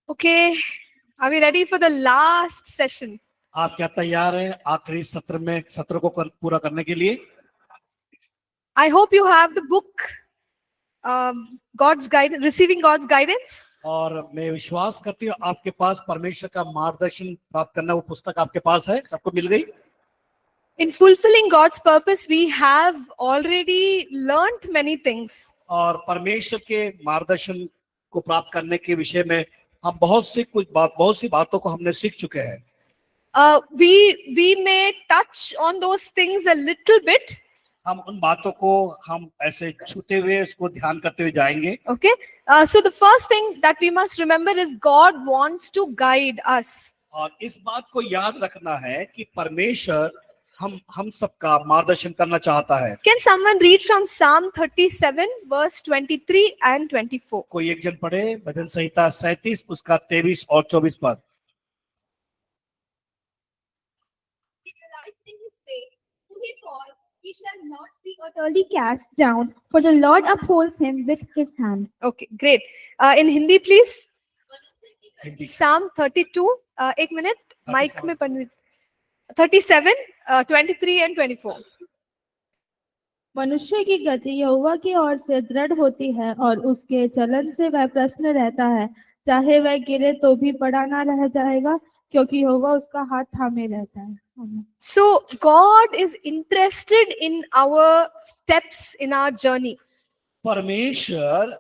Okay, are we ready for the last session? आप क्या तैयार हैं आखिरी सत्र को पूरा करने के लिए? I hope you have the book, God's Guidance, Receiving God's Guidance. और मैं विश्वास करती हूँ आपके पास परमेश्वर का मार्गदर्शन प्राप्त करना वो पुस्तक आपके पास है, सबको मिल गई? In fulfilling God's purpose, we have already learned many things. और परमेश्वर के मार्गदर्शन को प्राप्त करने के विषय में हम बहुत सी बातों को हमने सीख चुके हैं. We may touch on those things a little bit. हम उन बातों को हम ऐसे छूते हुए उसको ध्यान करते हुए जाएंगे. Okay, so the first thing that we must remember is God wants to guide us. और इस बात को याद रखना है कि परमेश्वर हम सबका मार्गदर्शन करना चाहता है. Can someone read from Psalm 37 verse 23 and 24? कोई एक जन पढ़े भजन संहिता 37 उसका 23 और 24 पद. He shall not be utterly cast down, for the Lord upholds him with his hand. Okay, great. In Hindi, please. Hindi. Psalm 32. एक मिनट, माइक 37. में पढ़. 37, 23 and 24. मनुष्य की गति यहोवा की ओर से दृढ़ होती है और उसके चलन से वह प्रसन्न रहता है. चाहे वह गिरे तो भी पड़ा ना रह जाएगा, क्योंकि यहोवा उसका हाथ थामे रहता है. So God is interested in our steps in our journey. परमेश्वर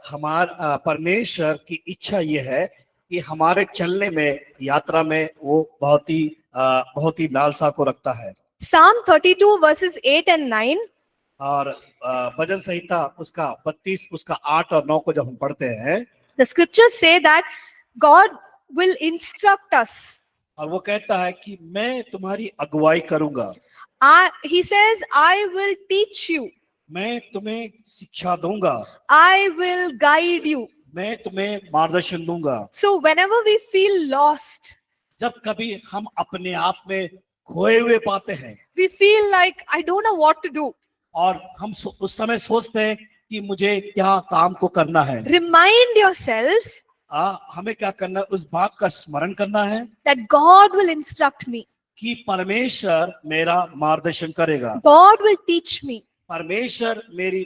की इच्छा ये है कि हमारे चलने में यात्रा में वो बहुत ही लालसा को रखता है. Psalm 32 verses 8 and 9. और भजन संहिता उसका 32 उसका 8 और 9 को जब हम पढ़ते हैं, The scriptures say that God will instruct us. और वो कहता है कि मैं तुम्हारी अगुवाई करूंगा. He says, I will teach you. मैं तुम्हें शिक्षा दूंगा. I will guide you. मैं तुम्हें मार्गदर्शन दूंगा. So whenever we feel lost, जब कभी हम अपने आप में खोए हुए पाते हैं, we feel like I don't know what to do. और हम उस समय सोचते हैं कि मुझे क्या काम को करना है. Remind yourself हमें क्या करना है, उस बात का स्मरण करना है that God will instruct me. कि परमेश्वर मेरा मार्गदर्शन करेगा. God will teach me. परमेश्वर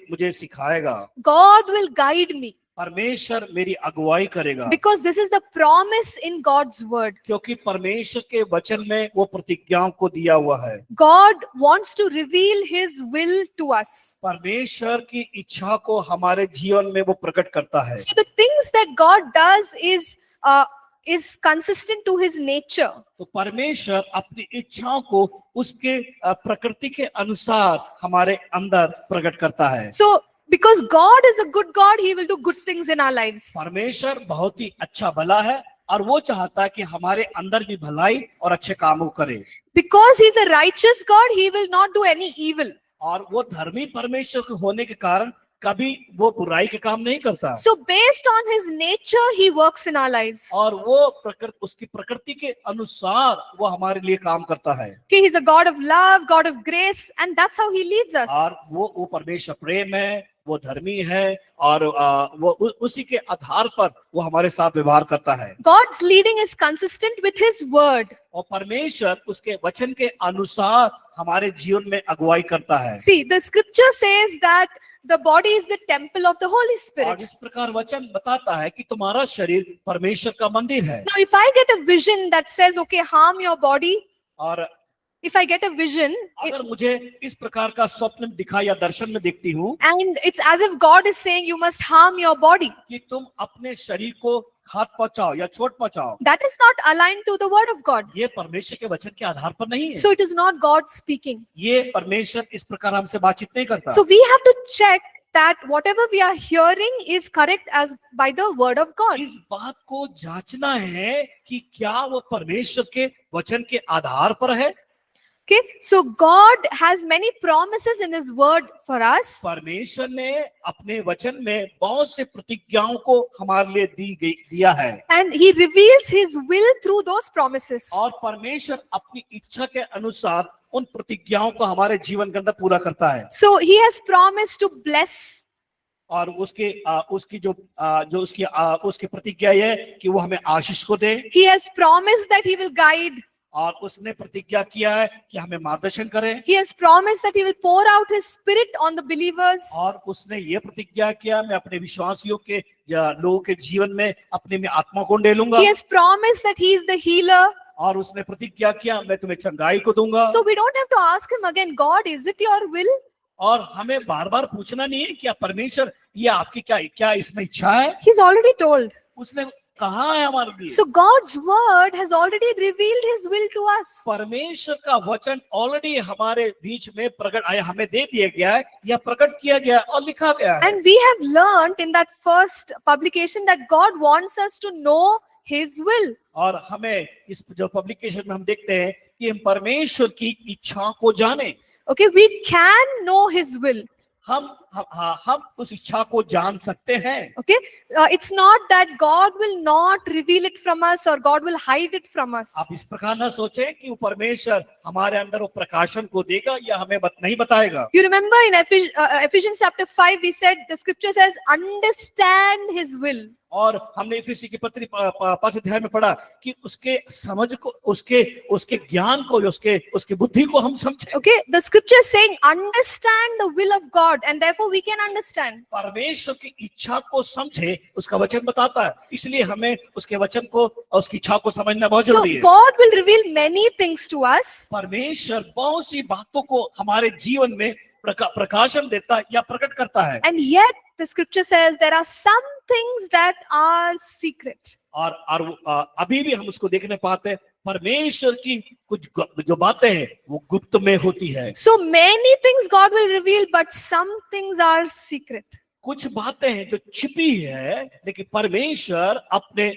मुझे सिखाएगा. God will guide me. परमेश्वर मेरी अगुवाई करेगा. Because this is the promise in God's word. क्योंकि परमेश्वर के वचन में वो प्रतिज्ञाओं को दिया हुआ है. God wants to reveal his will to us. परमेश्वर की इच्छा को हमारे जीवन में वो प्रकट करता है. So the things that God does is consistent to his nature. तो परमेश्वर अपनी इच्छाओं को उसके प्रकृति के अनुसार हमारे अंदर प्रकट करता है. So because God is a good God, he will do good things in our lives. परमेश्वर बहुत ही अच्छा भला है और वो चाहता है कि हमारे अंदर भी भलाई और अच्छे काम वो करे. Because he is a righteous God, he will not do any evil. और वो धर्मी परमेश्वर के होने के कारण कभी वो बुराई के काम नहीं करता. So based on his nature, he works in our lives. और वो उसकी प्रकृति के अनुसार वो हमारे लिए काम करता है. Okay, he's a God of love, God of grace, and that's how he leads us. और वो परमेश्वर प्रेम है, वो धर्मी है, और वो उसी के आधार पर वो हमारे साथ व्यवहार करता है. God's leading is consistent with his word. और परमेश्वर उसके वचन के अनुसार हमारे जीवन में अगुवाई करता है. See, the scripture says that the body is the temple of the Holy और Spirit. इस प्रकार वचन बताता है कि तुम्हारा शरीर परमेश्वर का मंदिर है. Now, if I get a vision that says, okay, harm your body, और if I get a vision, अगर मुझे इस प्रकार का स्वप्न दिखा या दर्शन में दिखती हूँ and it's as if God is saying you must harm your body, कि तुम अपने शरीर को हाथ पहुंचाओ या चोट पहुंचाओ, that is not aligned to the word of God. ये परमेश्वर के वचन के आधार पर नहीं है. So it is not God speaking. ये परमेश्वर इस प्रकार हमसे बातचीत नहीं करता. So we have to check that whatever we are hearing is correct as by the word of God. इस बात को जांचना है कि क्या वो परमेश्वर के वचन के आधार पर है. Okay, so God has many promises in his word for us. परमेश्वर ने अपने वचन में बहुत से प्रतिज्ञाओं को हमारे लिए दिया है. And he reveals his will through those promises. और परमेश्वर अपनी इच्छा के अनुसार उन प्रतिज्ञाओं को हमारे जीवन के अंदर पूरा करता है. So he has promised to bless और उसकी प्रतिज्ञा ये है कि वो हमें आशीष को दे, He has promised that He will guide. और उसने प्रतिज्ञा किया है कि हमें मार्गदर्शन करे, He has promised that He will pour out His Spirit on the believers. और उसने ये प्रतिज्ञा किया मैं अपने विश्वासियों के या लोगों के जीवन में अपने में आत्मा को डालूंगा, He has promised that He is the healer. और उसने प्रतिज्ञा किया मैं तुम्हें चंगाई को दूंगा। So we don't have to ask Him again, God, is it your will? और हमें बार बार पूछना नहीं है क्या परमेश्वर ये आपकी क्या इसमें इच्छा है, He's already told. उसने कहा है हमारे लिए। So God's word has already revealed His will to us. परमेश्वर का वचन ऑलरेडी हमारे बीच में प्रकट आया, हमें दे दिया गया है या प्रकट किया गया है और लिखा गया है। And we have learned in that first publication that God wants us to know His will. और हमें इस जो पब्लिकेशन में हम देखते हैं कि हम परमेश्वर की इच्छा को जाने, Okay, we can know His will. हम उस इच्छा को जान सकते हैं। Okay, it's not that God will not reveal it from us or God will hide it from us. आप इस प्रकार ना सोचें कि वो परमेश्वर हमारे अंदर वो प्रकाशन को देगा या हमें नहीं बताएगा। You remember in Ephesians chapter 5, we said the scripture says, understand His will. और हमने इफिसी की पत्री 5 अध्याय में पढ़ा कि उसके समझ को, उसके ज्ञान को, उसके बुद्धि को हम समझें। Okay, the scripture is saying, understand the will of God, and therefore we can understand. परमेश्वर की इच्छा को समझे, उसका वचन बताता है, इसलिए हमें उसके वचन को और उसकी इच्छा को समझना बहुत So जरूरी है। God will reveal many things to us. परमेश्वर बहुत सी बातों को हमारे जीवन में प्रकाशन देता है या प्रकट करता है, And yet the scripture says there are some things that are secret. और अभी भी हम उसको देखने पाते हैं, परमेश्वर की कुछ जो बातें हैं वो गुप्त में होती है। So many things God will reveal, but some things are secret. कुछ बातें हैं जो छिपी है, लेकिन परमेश्वर अपने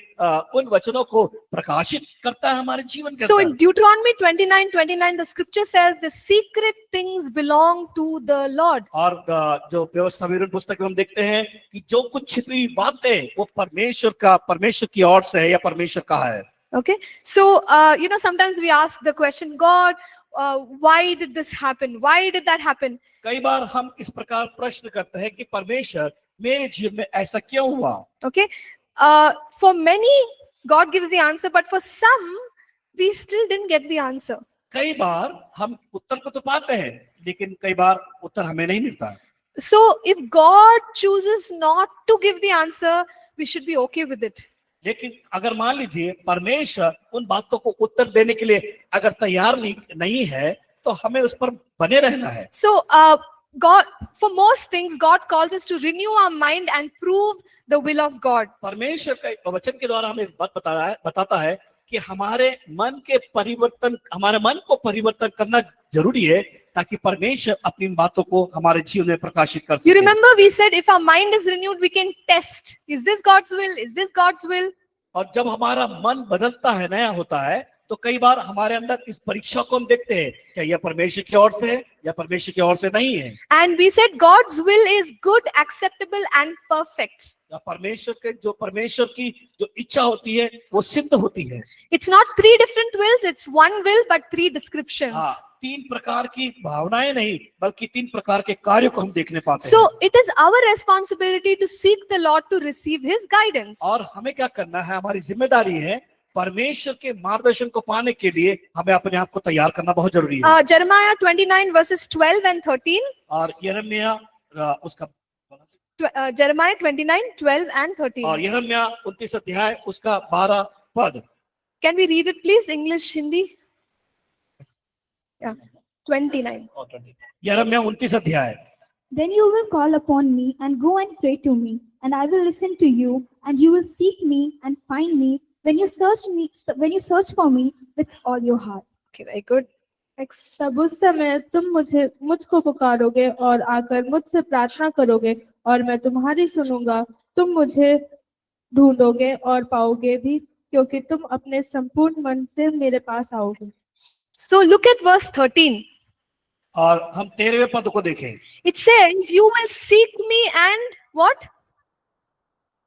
उन वचनों को प्रकाशित करता है हमारे जीवन के So अंदर। in Deuteronomy 29:29, the scripture says the secret things belong to the Lord. और जो व्यवस्था विवरण पुस्तक में हम देखते हैं कि जो कुछ छिपी बातें वो परमेश्वर की ओर से है या परमेश्वर का है। Okay, so sometimes we ask the question, God, why did this happen? Why did that happen? कई बार हम इस प्रकार प्रश्न करते हैं कि परमेश्वर मेरे जीवन में ऐसा क्यों हुआ। Okay, for many God gives the answer, but for some we still didn't get the answer. कई बार हम उत्तर को तो पाते हैं, लेकिन कई बार उत्तर हमें नहीं मिलता। So if God chooses not to give the answer, we should be okay with it. लेकिन अगर मान लीजिए परमेश्वर उन बातों को उत्तर देने के लिए अगर तैयार नहीं है, तो हमें उस पर बने रहना है। So God, for most things, God calls us to renew our mind and prove the will of God. परमेश्वर का वचन के द्वारा हमें इस बात बताता है कि हमारे मन को परिवर्तन करना जरूरी है, ताकि परमेश्वर अपनी बातों को हमारे जीवन में प्रकाशित कर सके। You remember we said if our mind is renewed, we can test. Is this God's will? Is this God's will? और जब हमारा मन बदलता है, नया होता है, तो कई बार हमारे अंदर इस परीक्षा को हम देखते हैं, क्या यह परमेश्वर की ओर से है या परमेश्वर की ओर से नहीं है। And we said God's will is good, acceptable and perfect. परमेश्वर की जो इच्छा होती है वो सिद्ध होती है। It's not three different wills, it's one will but three descriptions. हाँ, 3 प्रकार की भावनाएं नहीं, बल्कि 3 प्रकार के कार्यों को हम देखने पाते हैं। So it is our responsibility to seek the Lord to receive His guidance. और हमें क्या करना है, हमारी जिम्मेदारी है परमेश्वर के मार्गदर्शन को पाने के लिए हमें अपने आप को तैयार करना बहुत जरूरी है। Jeremiah 29 verses 12 and 13. और यिर्मयाह उसका Jeremiah 29, 12 and 13. और यिर्मयाह 29 अध्याय उसका 12 पद। Can we read it please? English, Hindi? Yeah, 29. यिर्मयाह 29 अध्याय। Then you will call upon me and go and pray to me, and I will listen to you, and you will seek me and find me when you search for me with all your heart. Okay, very good. Next. तब उस समय तुम मुझको पुकारोगे और आकर मुझसे प्रार्थना करोगे और मैं तुम्हारी सुनूंगा। तुम मुझे ढूंढोगे और पाओगे भी, क्योंकि तुम अपने संपूर्ण मन से मेरे पास आओगे। So look at verse 13. और हम 13वें पद को देखें। It says, you will seek me and what?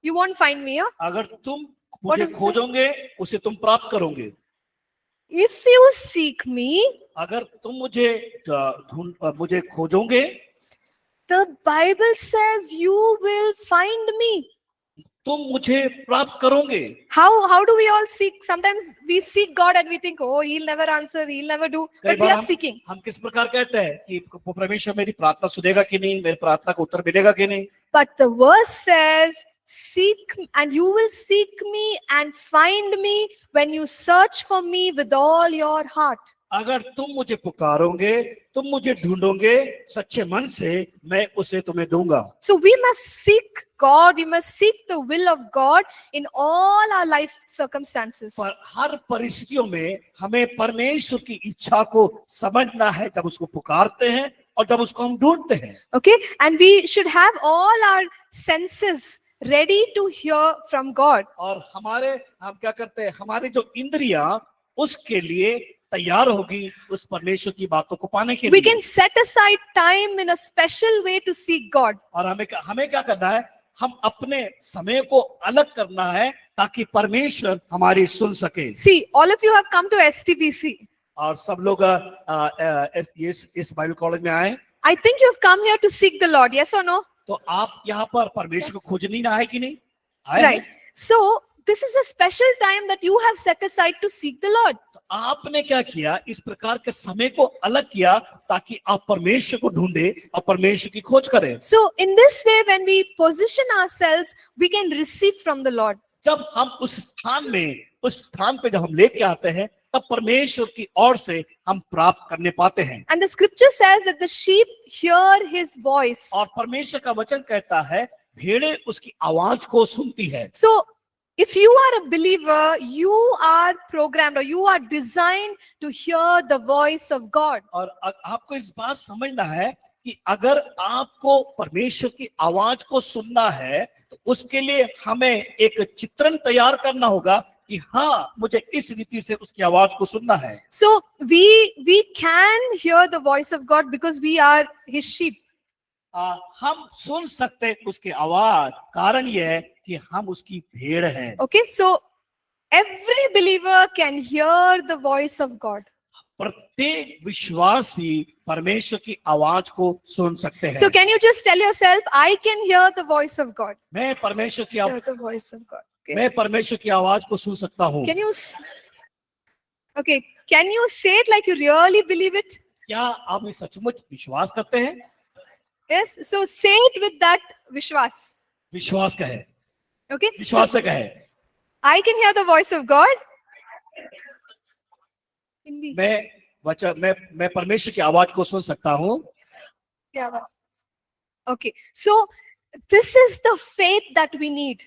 You won't find me, huh? अगर तुम What मुझे is it? खोजोगे उसे तुम प्राप्त करोगे। If you seek me, अगर तुम मुझे खोजोगे The Bible says you will find me. तुम मुझे प्राप्त करोगे। How do we all seek? Sometimes we seek God and we think, oh, he'll never answer, he'll never do. कई But we bar are seeking. हम किस प्रकार कहते हैं कि परमेश्वर मेरी प्रार्थना सुनेगा कि नहीं, मेरी प्रार्थना को उत्तर मिलेगा कि नहीं। But the verse says, seek and you will seek me and find me when you search for me with all your heart. अगर तुम मुझे पुकारोगे, तुम मुझे ढूंढोगे सच्चे मन से, मैं उसे तुम्हें दूंगा। So we must seek God, we must seek the will of God in all our life circumstances. पर हर परिस्थितियों में हमें परमेश्वर की इच्छा को समझना है, जब उसको पुकारते हैं और जब उसको हम ढूंढते हैं। Okay, and we should have all our senses ready to hear from God. और हम क्या करते हैं, हमारी जो इंद्रियां उसके लिए तैयार होगी उस परमेश्वर की बातों को पाने के We लिए। can set aside time in a special way to seek God. और हमें क्या करना है, हम अपने समय को अलग करना है ताकि परमेश्वर हमारी सुन सके। See, all of you have come to STBC. और सब लोग इस बाइबल कॉलेज में आए, I think you have come here to seek the Lord, yes or no? तो आप यहाँ पर परमेश्वर को खोजने आए कि नहीं आए? Right. So, this is a special time that you have set aside to seek the Lord. तो आपने क्या किया, इस प्रकार के समय को अलग किया ताकि आप परमेश्वर को ढूंढे और परमेश्वर की खोज करें। So, in this way, when we position ourselves, we can receive from the Lord. जब हम उस स्थान पे जब हम लेके आते हैं, तब परमेश्वर की ओर से हम प्राप्त करने पाते हैं। And the scripture says that the sheep hear his voice. और परमेश्वर का वचन कहता है, भेड़ें उसकी आवाज को सुनती है। So, if you are a believer, you are programmed or you are designed to hear the voice of God. और आपको इस बात समझना है कि अगर आपको परमेश्वर की आवाज को सुनना है, तो उसके लिए हमें एक चित्रण तैयार करना होगा कि हाँ, मुझे इस रीति से उसकी आवाज को सुनना है। So, we can hear the voice of God because we are his sheep. हम सुन सकते हैं उसकी आवाज, कारण यह है कि हम उसकी भेड़ हैं। Okay, so every believer can hear the voice of God. प्रत्येक विश्वासी परमेश्वर की आवाज को सुन सकते हैं। So can you just tell yourself, I can hear the voice of God. मैं परमेश्वर की Hear the voice of God. Okay. मैं परमेश्वर की आवाज को सुन सकता हूँ। Can you say it like you really believe it? क्या आप इस सचमुच विश्वास करते हैं? Yes. So say it with that vishwas. विश्वास का है, Okay. विश्वास So, से कहे, I can hear the voice of God. Hindi. मैं परमेश्वर की आवाज को सुन सकता हूँ। क्या आवाज? Okay. So this is the faith that we need.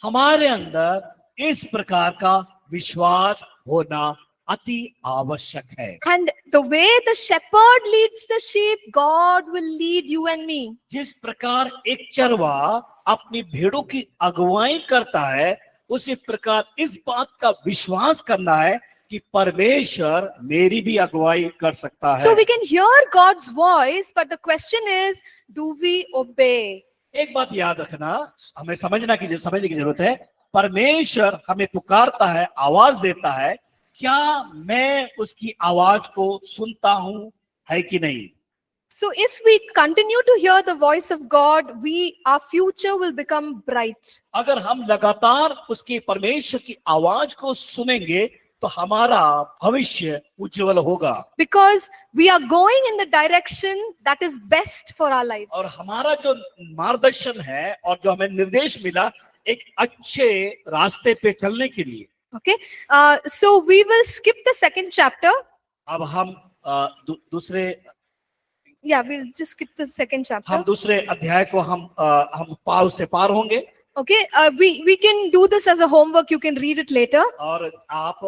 हमारे अंदर इस प्रकार का विश्वास होना अति आवश्यक है। And the way the shepherd leads the sheep, God will lead you and me. जिस प्रकार एक चरवा अपनी भेड़ों की अगुवाई करता है, उसी प्रकार इस बात का विश्वास करना है कि परमेश्वर मेरी भी अगुवाई कर सकता है। So we can hear God's voice, but the question is, do we obey? एक बात याद रखना, हमें समझने की जरूरत है, परमेश्वर हमें पुकारता है, आवाज देता है, क्या मैं उसकी आवाज को सुनता हूं, है कि नहीं? So if we continue to hear the voice of God, our future will become bright. अगर हम लगातार उसकी परमेश्वर की आवाज को सुनेंगे, तो हमारा भविष्य उज्जवल होगा। Because we are going in the direction that is best for our lives. और हमारा जो मार्गदर्शन है और जो हमें निर्देश मिला, एक अच्छे रास्ते पे चलने के लिए। Okay. So we will skip the second chapter. अब हम दूसरे We'll just skip the second chapter. हम दूसरे अध्याय को हम पार से पार होंगे। Okay. We can do this as a homework. You can read it later. और आप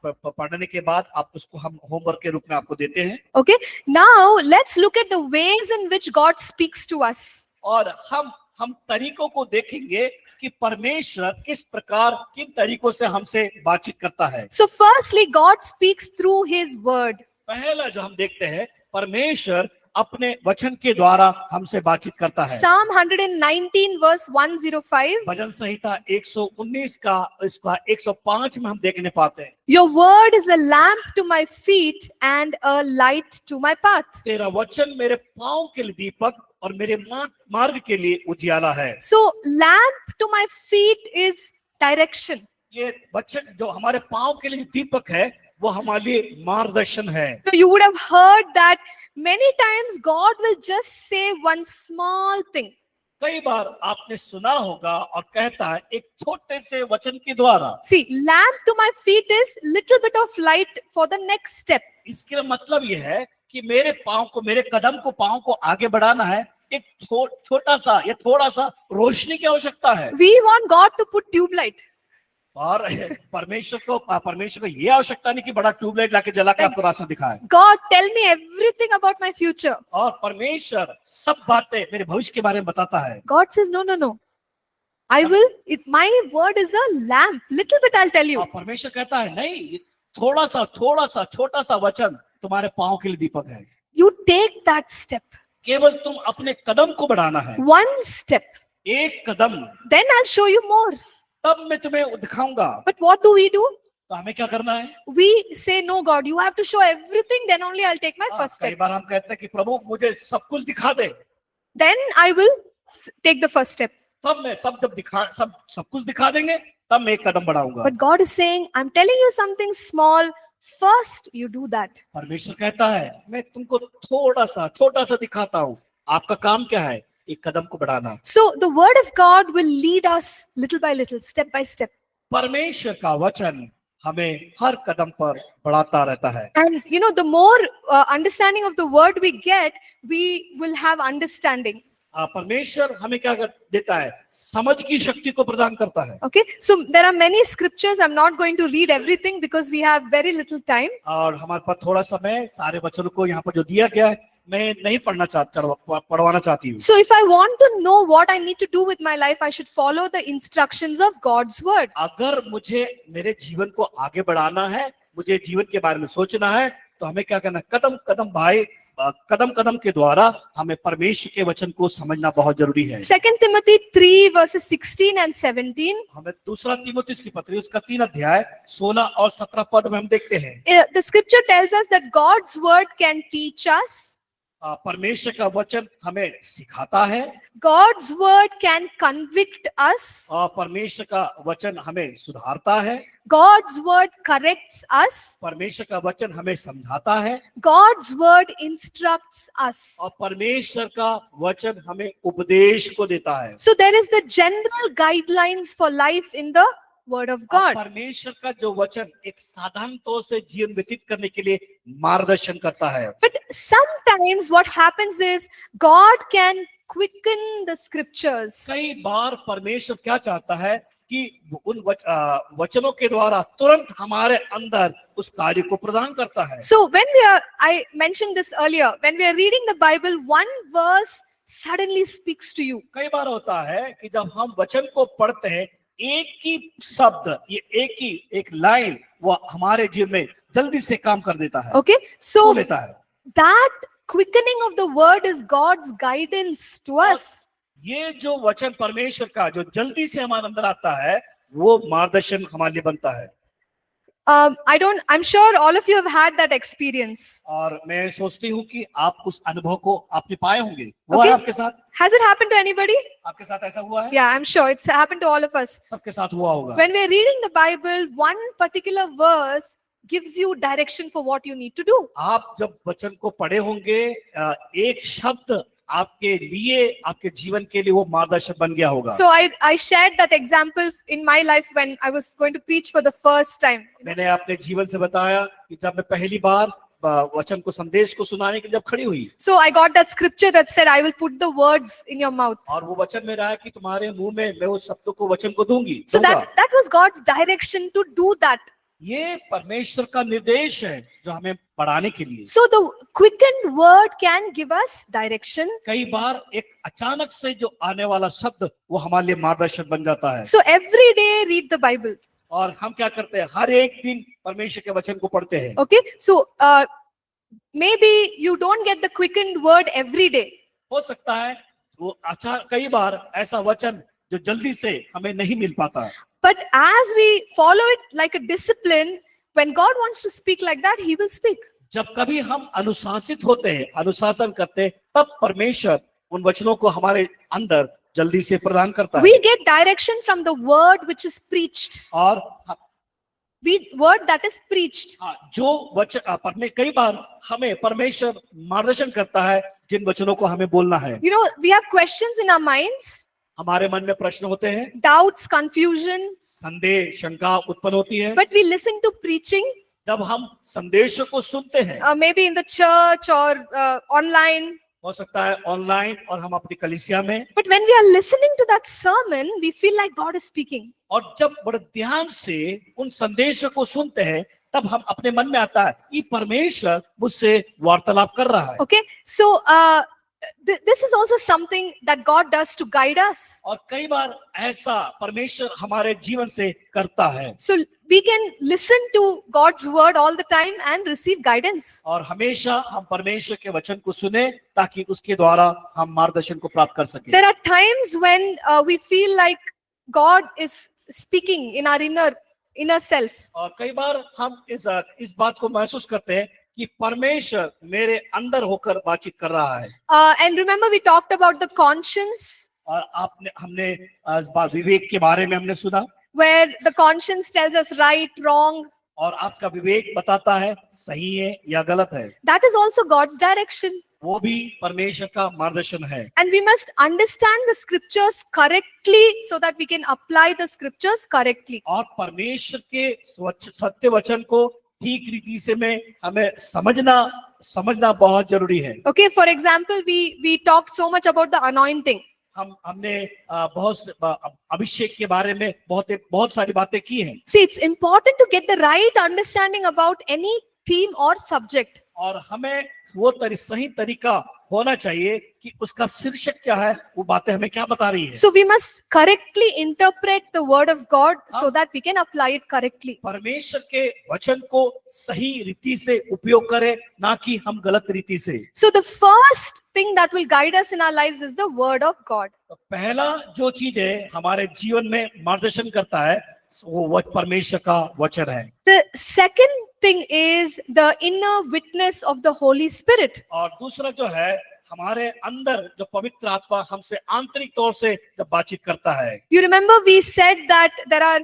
पढ़ने के बाद आप उसको हम होमवर्क के रूप में आपको देते हैं। Okay. Now let's look at the ways in which God speaks to us. और हम तरीकों को देखेंगे कि परमेश्वर किस प्रकार, किन तरीकों से हमसे बातचीत करता है। So firstly, God speaks through his word. पहला जो हम देखते हैं, परमेश्वर अपने वचन के द्वारा हमसे बातचीत करता है। Psalm 119 verse 105. भजन संहिता 119 का इसका 105 में हम देखने पाते हैं, Your word is a lamp to my feet and a light to my path. तेरा वचन मेरे पाँव के लिए दीपक और मेरे मार्ग के लिए उजियाला है। So lamp to my feet is direction. ये वचन जो हमारे पाँव के लिए दीपक है वो हमारे लिए मार्गदर्शन है। So you would have heard that many times God will just say one small thing. कई बार आपने सुना होगा और कहता है एक छोटे से वचन के द्वारा। See, lamp to my feet is little bit of light for the next step. इसका मतलब ये है कि मेरे पाँव को आगे बढ़ाना है, एक छोटा सा या थोड़ा सा रोशनी की आवश्यकता है। We want God to put tube light. और परमेश्वर को ये आवश्यकता नहीं कि बड़ा ट्यूबलाइट लाके जला के आपको रास्ता दिखाए। God, tell me everything about my future. और परमेश्वर सब बातें मेरे भविष्य के बारे में बताता है। God says, no, no, no. My word is a lamp. Little bit I'll tell you. और परमेश्वर कहता है नहीं, थोड़ा सा छोटा सा वचन तुम्हारे पाँव के लिए दीपक है। You take that step. केवल तुम अपने कदम को बढ़ाना है, One step. एक कदम, Then I'll show you more. तब मैं तुम्हें दिखाऊंगा। But what do we do? तो हमें क्या करना है? We say, no, God, you have to show everything. Then only I'll take my first कई step. बार हम कहते हैं कि प्रभु मुझे सब कुछ दिखा दे, Then I will take the first step. तब मैं सब कुछ दिखा देंगे, तब मैं एक कदम बढ़ाऊंगा। But God is saying, I'm telling you something small. First, you do that. परमेश्वर कहता है मैं तुमको छोटा सा दिखाता हूँ, आपका काम क्या है? एक कदम को बढ़ाना। So the word of God will lead us little by little, step by step. परमेश्वर का वचन हमें हर कदम पर बढ़ाता रहता है। And you know, the more understanding of the word we get, we will have understanding. परमेश्वर हमें क्या देता है? समझ की शक्ति को प्रदान करता है। Okay, so there are many scriptures. I'm not going to read everything because we have very little time. और हमारे पास थोड़ा समय, सारे वचनों को यहाँ पर जो दिया गया है मैं नहीं पढ़वाना चाहती हूँ। So if I want to know what I need to do with my life, I should follow the instructions of God's word. अगर मुझे मेरे जीवन को आगे बढ़ाना है, मुझे जीवन के बारे में सोचना है, तो हमें क्या करना? कदम कदम के द्वारा हमें परमेश्वर के वचन को समझना बहुत जरूरी है। 2 Timothy 3 verses 16 and 17. हमें दूसरा तीमुथियुस की पत्री उसका 3 अध्याय 16 और 17 पद में हम देखते हैं। The scripture tells us that God's word can teach us. परमेश्वर का वचन हमें सिखाता है। God's word can convict us. और परमेश्वर का वचन हमें सुधारता है। God's word corrects us. परमेश्वर का वचन हमें समझाता है। God's word instructs us. और परमेश्वर का वचन हमें उपदेश को देता है। So there is the general guidelines for life in the word of God. परमेश्वर का जो वचन एक साधारण तौर से जीवन व्यतीत करने के लिए मार्गदर्शन करता है। But sometimes what happens is God can quicken the scriptures. कई बार परमेश्वर क्या चाहता है कि उन वचनों के द्वारा तुरंत हमारे अंदर उस कार्य को प्रदान करता है। So I mentioned this earlier, when we are reading the Bible, one verse suddenly speaks to you. कई बार होता है कि जब हम वचन को पढ़ते हैं, एक ही शब्द, ये एक लाइन वो हमारे जीवन में जल्दी से काम कर देता है। Okay, so लेता है। that quickening of the word is God's guidance to us. ये जो वचन परमेश्वर का जो जल्दी से हमारे अंदर आता है, वो मार्गदर्शन हमारे लिए बनता है। I'm sure all of you have had that experience. और मैं सोचती हूँ कि आप उस अनुभव को आपने पाए होंगे। हुआ Okay. है आपके साथ? Has it happened to anybody? आपके साथ ऐसा हुआ है? Yeah, I'm sure it's happened to all of us. सबके साथ हुआ होगा। When we're reading the Bible, one particular verse gives you direction for what you need to do. आप जब वचन को पढ़े होंगे, एक शब्द आपके लिए, आपके जीवन के लिए वो मार्गदर्शक बन गया होगा। So I shared that example in my life when I was going to preach for the first time. मैंने अपने जीवन से बताया कि जब मैं पहली बार वचन को संदेश को सुनाने के लिए जब खड़ी हुई, So I got that scripture that said, I will put the words in your mouth. और वो वचन में रहा कि तुम्हारे मुंह में मैं उस शब्द को वचन को दूंगी। So that was God's direction to do that. ये परमेश्वर का निर्देश है जो हमें पढ़ाने के लिए। So the quickened word can give us direction. कई बार एक अचानक से जो आने वाला शब्द वो हमारे लिए मार्गदर्शक बन जाता है। So every day read the Bible. और हम क्या करते हैं? हर एक दिन परमेश्वर के वचन को पढ़ते हैं। Okay, so Maybe you don't get the quickened word every day. हो सकता है वो अच्छा, कई बार ऐसा वचन जो जल्दी से हमें नहीं मिल पाता, But as we follow it like a discipline, when God wants to speak like that, He will speak. जब कभी हम अनुशासित होते हैं, अनुशासन करते हैं, तब परमेश्वर उन वचनों को हमारे अंदर जल्दी से प्रदान करता है। We get direction from the word which is preached. और Word that is preached. जो वचन कई बार हमें परमेश्वर मार्गदर्शन करता है जिन वचनों को हमें बोलना है। You know, we have questions in our minds, हमारे मन में प्रश्न होते हैं, doubts, confusion, संदेह, शंका उत्पन्न होती है। but we listen to preaching, जब हम संदेशों को सुनते हैं, maybe in the church or online. हो सकता है ऑनलाइन और हम अपनी कलीसिया में, But when we are listening to that sermon, we feel like God is speaking. और जब बड़े ध्यान से उन संदेशों को सुनते हैं, तब हम अपने मन में आता है ये परमेश्वर मुझसे वार्तालाप कर रहा है। Okay, so this is also something that God does to guide us. और कई बार ऐसा परमेश्वर हमारे जीवन से करता है। So we can listen to God's word all the time and receive guidance. और हमेशा हम परमेश्वर के वचन को सुने ताकि उसके द्वारा हम मार्गदर्शन को प्राप्त कर सकें। There are times when we feel like God is speaking in our inner self. और कई बार हम इस बात को महसूस करते हैं कि परमेश्वर मेरे अंदर होकर बातचीत कर रहा है। And remember, we talked about the conscience, और हमने इस बात विवेक के बारे में हमने सुना, where the conscience tells us right, wrong. और आपका विवेक बताता है सही है या गलत है। That is also God's direction. वो भी परमेश्वर का मार्गदर्शन है। And we must understand the scriptures correctly so that we can apply the scriptures correctly. और परमेश्वर के सत्य वचन को ठीक रीति से हमें समझना बहुत जरूरी है। Okay, for example, we talked so much about the anointing. हमने अभिषेक के बारे में बहुत सारी बातें की हैं। See, it's important to get the right understanding about any theme or subject. और हमें वो सही तरीका होना चाहिए कि उसका शीर्षक क्या है, वो बातें हमें क्या बता रही है। So we must correctly interpret the word of God so that we can apply it correctly. परमेश्वर के वचन को सही रीति से उपयोग करें, ना कि हम गलत रीति से। So the first thing that will guide us in our lives is the word of God. तो पहला जो चीज है हमारे जीवन में मार्गदर्शन करता है, वो परमेश्वर का वचन है। The second thing is the inner witness of the Holy Spirit. और दूसरा जो है हमारे अंदर जो पवित्र आत्मा हमसे आंतरिक तौर से जब बातचीत करता है। You remember we said that there are,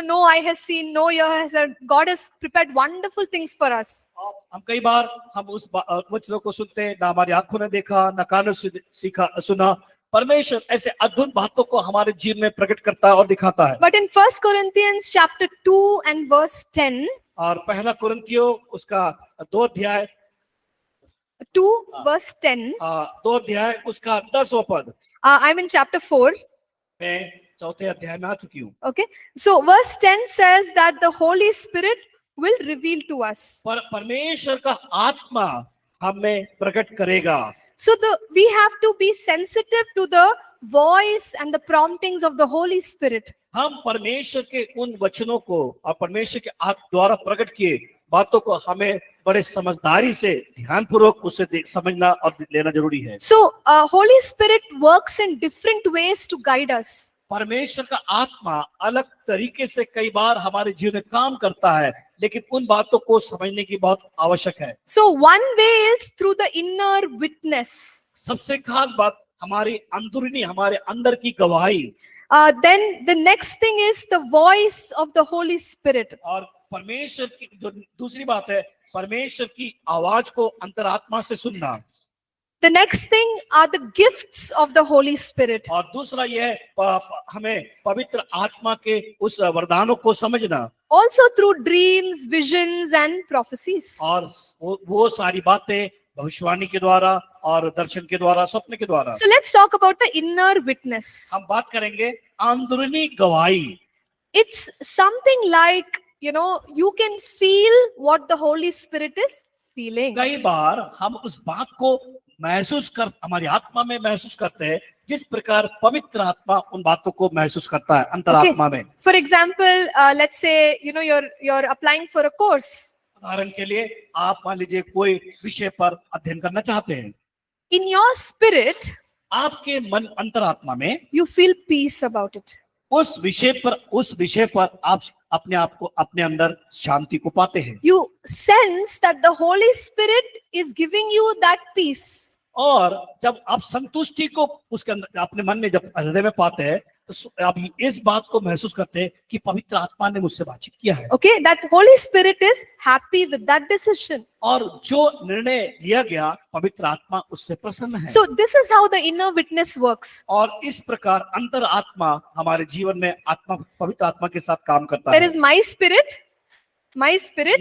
no eye has seen, no ear has heard. God has prepared wonderful things for us. हम कई बार हम उस वचनों को सुनते हैं, ना हमारी आंखों ने देखा, ना कानों से सुना। परमेश्वर ऐसे अद्भुत बातों को हमारे जीवन में प्रकट करता है और दिखाता है। But in 1 Corinthians chapter 2 and verse 10, और पहला कुरिन्थियों उसका 2 अध्याय उसका 10वां पद, I'm in chapter 4. मैं 4थे अध्याय में आ चुकी हूँ। Okay, so verse 10 says that the Holy Spirit will reveal to us. परमेश्वर का आत्मा हमें प्रकट करेगा। So we have to be sensitive to the voice and the promptings of the Holy Spirit. हम परमेश्वर के उन वचनों को और परमेश्वर के द्वारा प्रकट किए बातों को हमें बड़े समझदारी से ध्यानपूर्वक उसे समझना और लेना जरूरी है। So Holy Spirit works in different ways to guide us. परमेश्वर का आत्मा अलग तरीके से कई बार हमारे जीवन में काम करता है, लेकिन उन बातों को समझने की बहुत आवश्यक है। So one way is through the inner witness. सबसे खास बात हमारी अंदरूनी, हमारे अंदर की गवाही। Then the next thing is the voice of the Holy Spirit. और परमेश्वर की जो दूसरी बात है, परमेश्वर की आवाज को अंतरात्मा से सुनना। The next thing are the gifts of the Holy Spirit. और दूसरा यह हमें पवित्र आत्मा के उस वरदानों को समझना। Also through dreams, visions and prophecies. और वो सारी बातें भविष्यवाणी के द्वारा और दर्शन के द्वारा, स्वप्न के द्वारा। So let's talk about the inner witness. हम बात करेंगे अंदरूनी गवाही। It's something like, you can feel what the Holy Spirit is feeling. कई बार हम उस बात को हमारी आत्मा में महसूस करते हैं, जिस प्रकार पवित्र आत्मा उन बातों को महसूस करता है अंतरात्मा में। For example, let's say, you're applying for a course. उदाहरण के लिए आप मान लीजिए कोई विषय पर अध्ययन करना चाहते हैं, In your spirit, आपके मन अंतरात्मा में you feel peace about it. उस विषय पर आप अपने आप को अपने अंदर शांति को पाते हैं, You sense that the Holy Spirit is giving you that peace. और जब आप संतुष्टि को उसके अंदर अपने मन में जब हृदय में पाते हैं तो आप इस बात को महसूस करते हैं कि पवित्र आत्मा ने मुझसे बातचीत किया है, Okay, that Holy Spirit is happy with that decision. और जो निर्णय लिया गया पवित्र आत्मा उससे प्रसन्न है। So this is how the inner witness works. और इस प्रकार अंतर आत्मा हमारे जीवन में आत्मा पवित्र आत्मा के साथ काम करता There है। is my spirit,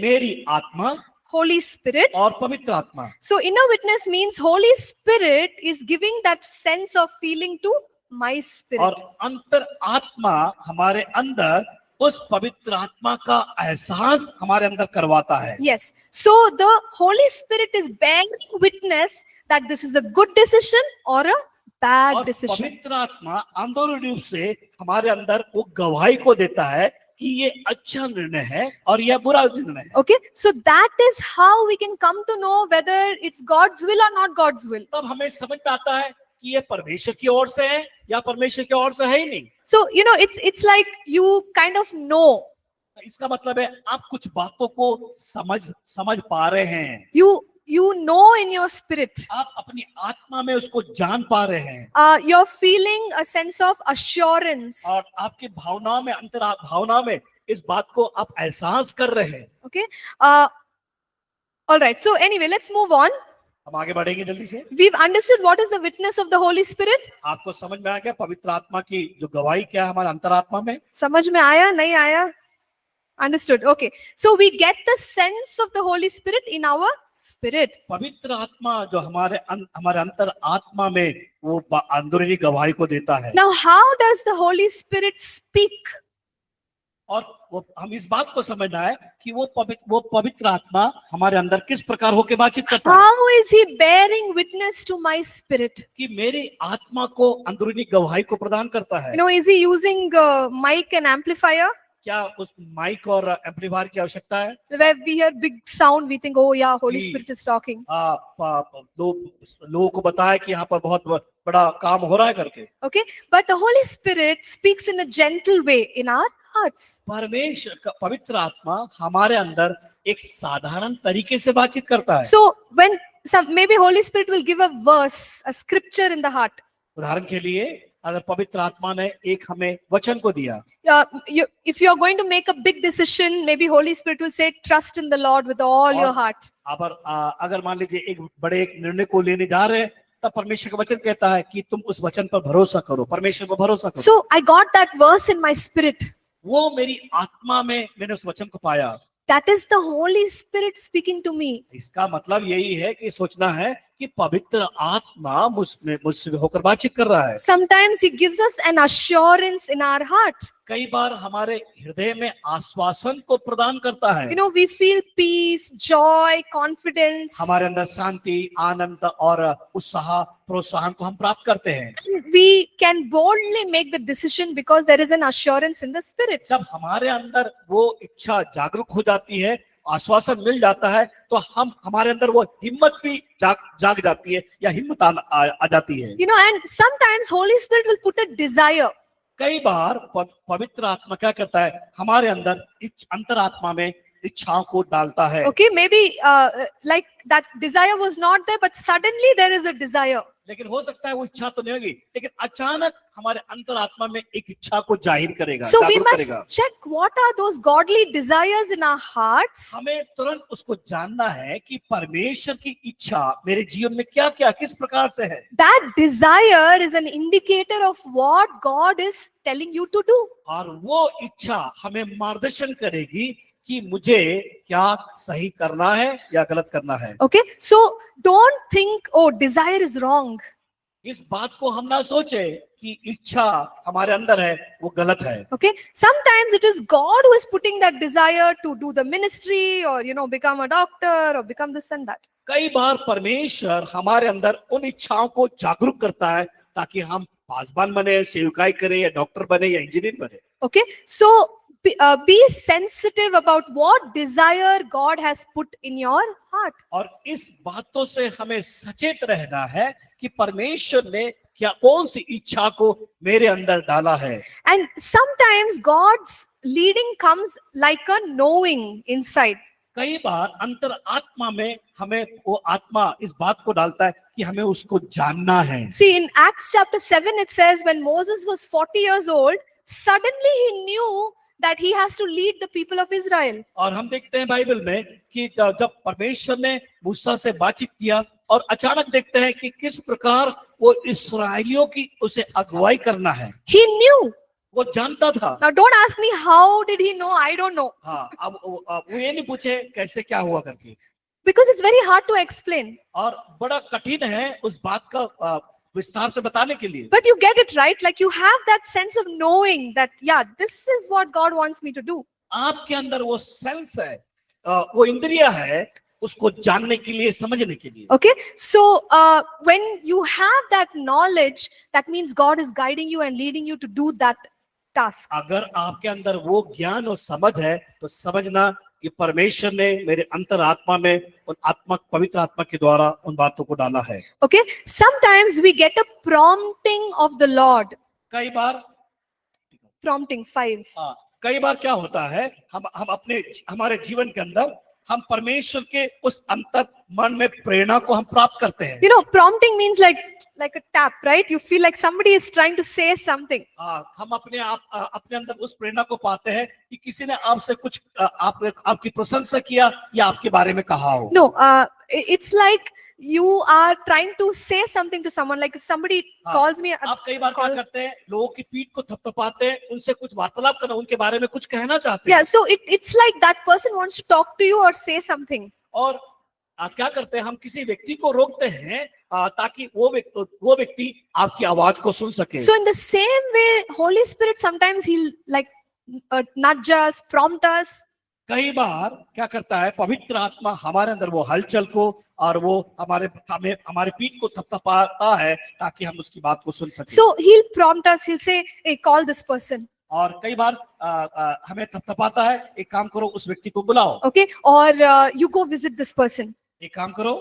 मेरी आत्मा Holy Spirit. और पवित्र आत्मा। So inner witness means Holy Spirit is giving that sense of feeling to my और spirit. अंतर आत्मा हमारे अंदर उस पवित्र आत्मा का एहसास हमारे अंदर करवाता है। Yes. So the Holy Spirit is bearing witness that this is a good decision or a bad और decision. पवित्र आत्मा अंदरूनी रूप से हमारे अंदर वो गवाही को देता है कि ये अच्छा निर्णय है और यह बुरा निर्णय है। Okay. So that is how we can come to know whether it's God's will or not God's will. तब हमें समझ में आता है कि ये परमेश्वर की ओर से है या परमेश्वर की ओर से है ही नहीं। So, it's like you kind of know. इसका मतलब है आप कुछ बातों को समझ पा रहे हैं, You know in your spirit. आप अपनी आत्मा में उसको जान पा रहे हैं, You're feeling a sense of assurance. और आपकी भावनाओं में इस बात को आप एहसास कर रहे हैं। Okay. All right. So anyway, let's move on. हम आगे बढ़ेंगे जल्दी से। We've understood what is the witness of the Holy Spirit. आपको समझ में आ गया पवित्र आत्मा की जो गवाही क्या है हमारे अंतरात्मा में? समझ में आया नहीं आया? Understood. Okay. So we get the sense of the Holy Spirit in our spirit. पवित्र आत्मा जो हमारे अंतर आत्मा में वो अंदरूनी गवाही को देता है। Now, how does the Holy Spirit speak? और वो हम इस बात को समझना है कि वो पवित्र आत्मा हमारे अंदर किस प्रकार होकर बातचीत करता है। How is he bearing witness to my spirit? कि मेरी आत्मा को अंदरूनी गवाही को प्रदान करता है। Is he using mic and amplifier? क्या उस माइक और एम्पलीफायर की आवश्यकता है? Where we hear big sound, we think, oh yeah, Holy ji. Spirit is talking. लोगों को बताया कि यहाँ पर बहुत बड़ा काम हो रहा है करके। Okay, but the Holy Spirit speaks in a gentle way in our hearts. परमेश्वर का पवित्र आत्मा हमारे अंदर एक साधारण तरीके से बातचीत करता है। So when maybe Holy Spirit will give a verse, a scripture in the heart. उदाहरण के लिए अगर पवित्र आत्मा ने एक हमें वचन को दिया, If you are going to make a big decision, maybe Holy Spirit will say, trust in the Lord with all your heart. अगर मान लीजिए एक निर्णय को लेने जा रहे हैं, तब परमेश्वर का वचन कहता है कि तुम उस वचन पर भरोसा करो, परमेश्वर पर भरोसा करो। So I got that verse in my spirit. वो मेरी आत्मा में मैंने उस वचन को पाया। That is the Holy Spirit speaking to me. इसका मतलब यही है कि सोचना है कि पवित्र आत्मा मुझसे होकर बातचीत कर रहा है। Sometimes he gives us an assurance in our heart. कई बार हमारे हृदय में आश्वासन को प्रदान करता है। We feel peace, joy, confidence. हमारे अंदर शांति, आनंद और उत्साह, प्रोत्साहन को हम प्राप्त करते हैं। We can boldly make the decision because there is an assurance in the spirit. जब हमारे अंदर वो इच्छा जागरूक हो जाती है, आश्वासन मिल जाता है, तो हमारे अंदर वो हिम्मत भी जाग जाती है या हिम्मत आ जाती है। And sometimes Holy Spirit will put a desire. कई बार पवित्र आत्मा क्या करता है, हमारे अंदर अंतरात्मा में इच्छाओं को डालता है। Okay, maybe like that desire was not there, but suddenly there is a desire. लेकिन हो सकता है वो इच्छा तो नहीं होगी, लेकिन अचानक हमारे अंतरात्मा में एक इच्छा को जाहिर करेगा, So we जागरूक must करेगा। check what are those godly desires in our hearts. हमें तुरंत उसको जानना है कि परमेश्वर की इच्छा मेरे जीवन में क्या क्या किस प्रकार से है। That desire is an indicator of what God is telling you to do. और वो इच्छा हमें मार्गदर्शन करेगी कि मुझे क्या सही करना है या गलत करना है। Okay, so don't think, oh, desire is wrong. इस बात को हम ना सोचे कि इच्छा हमारे अंदर है वो गलत है। Okay, sometimes it is God who is putting that desire to do the ministry or become a doctor or become this and that. कई बार परमेश्वर हमारे अंदर उन इच्छाओं को जागरूक करता है ताकि हम पासवान बने, सेवकाई करें या डॉक्टर बने या इंजीनियर बने। Okay, so be sensitive about what desire God has put in your heart. और इस बातों से हमें सचेत रहना है कि परमेश्वर ने क्या कौन सी इच्छा को मेरे अंदर डाला है। And sometimes God's leading comes like a knowing inside. कई बार अंतर आत्मा में हमें वो आत्मा इस बात को डालता है कि हमें उसको जानना है। See, in Acts chapter 7, it says when Moses was 40 years old, suddenly he knew that he has to lead the people of Israel. और हम देखते हैं बाइबल में कि जब परमेश्वर ने मूसा से बातचीत किया और अचानक देखते हैं कि किस प्रकार वो इस्राएलियों की उसे अगुवाई करना है, He knew. वो जानता था। Now don't ask me how did he know, I don't know. हाँ, अब वो ये नहीं पूछे कैसे क्या हुआ करके, Because it's very hard to explain. और बड़ा कठिन है उस बात का विस्तार से बताने के लिए। But you get it right, like you have that sense of knowing that, yeah, this is what God wants me to do. आपके अंदर वो सेंस है, वो इंद्रिय है उसको जानने के लिए, समझने के लिए। Okay, so when you have that knowledge, that means God is guiding you and leading you to do that task. अगर आपके अंदर वो ज्ञान और समझ है तो समझना कि परमेश्वर ने मेरे अंतर आत्मा में उन आत्मा पवित्र आत्मा के द्वारा उन बातों को डाला है। Okay, sometimes we get a prompting of the Lord. कई बार Prompting 5. कई बार क्या होता है, हम अपने हमारे जीवन के अंदर हम परमेश्वर के उस अंतर मन में प्रेरणा को हम प्राप्त करते हैं। You know, prompting means like a tap, right? You feel like somebody is trying to say something. हम अपने अंदर उस प्रेरणा को पाते हैं कि किसी ने आपसे कुछ आपकी प्रशंसा किया या आपके बारे में कहा हो। No, it's like you are trying to say something to someone. Like if somebody calls me, आप कई बार क्या करते हैं, लोगों की पीठ को थपथपाते हैं, उनसे कुछ वार्तालाप करना, उनके बारे में कुछ कहना चाहते हैं। yeah, so it's like that person wants to talk to you or say something. और क्या करते हैं, हम किसी व्यक्ति को रोकते हैं ताकि वो व्यक्ति आपकी आवाज को सुन सके। So in the same way, Holy Spirit sometimes he'll like nudge us, prompt us. कई बार क्या करता है, पवित्र आत्मा हमारे अंदर वो हलचल को और वो हमारे पीठ को थपथपाता है ताकि हम उसकी बात को सुन सकें। So he'll prompt us. He'll say, "Hey, call this person." और कई बार हमें थपथपाता है, एक काम करो उस व्यक्ति को बुलाओ। Okay, or you go visit this person. एक काम करो,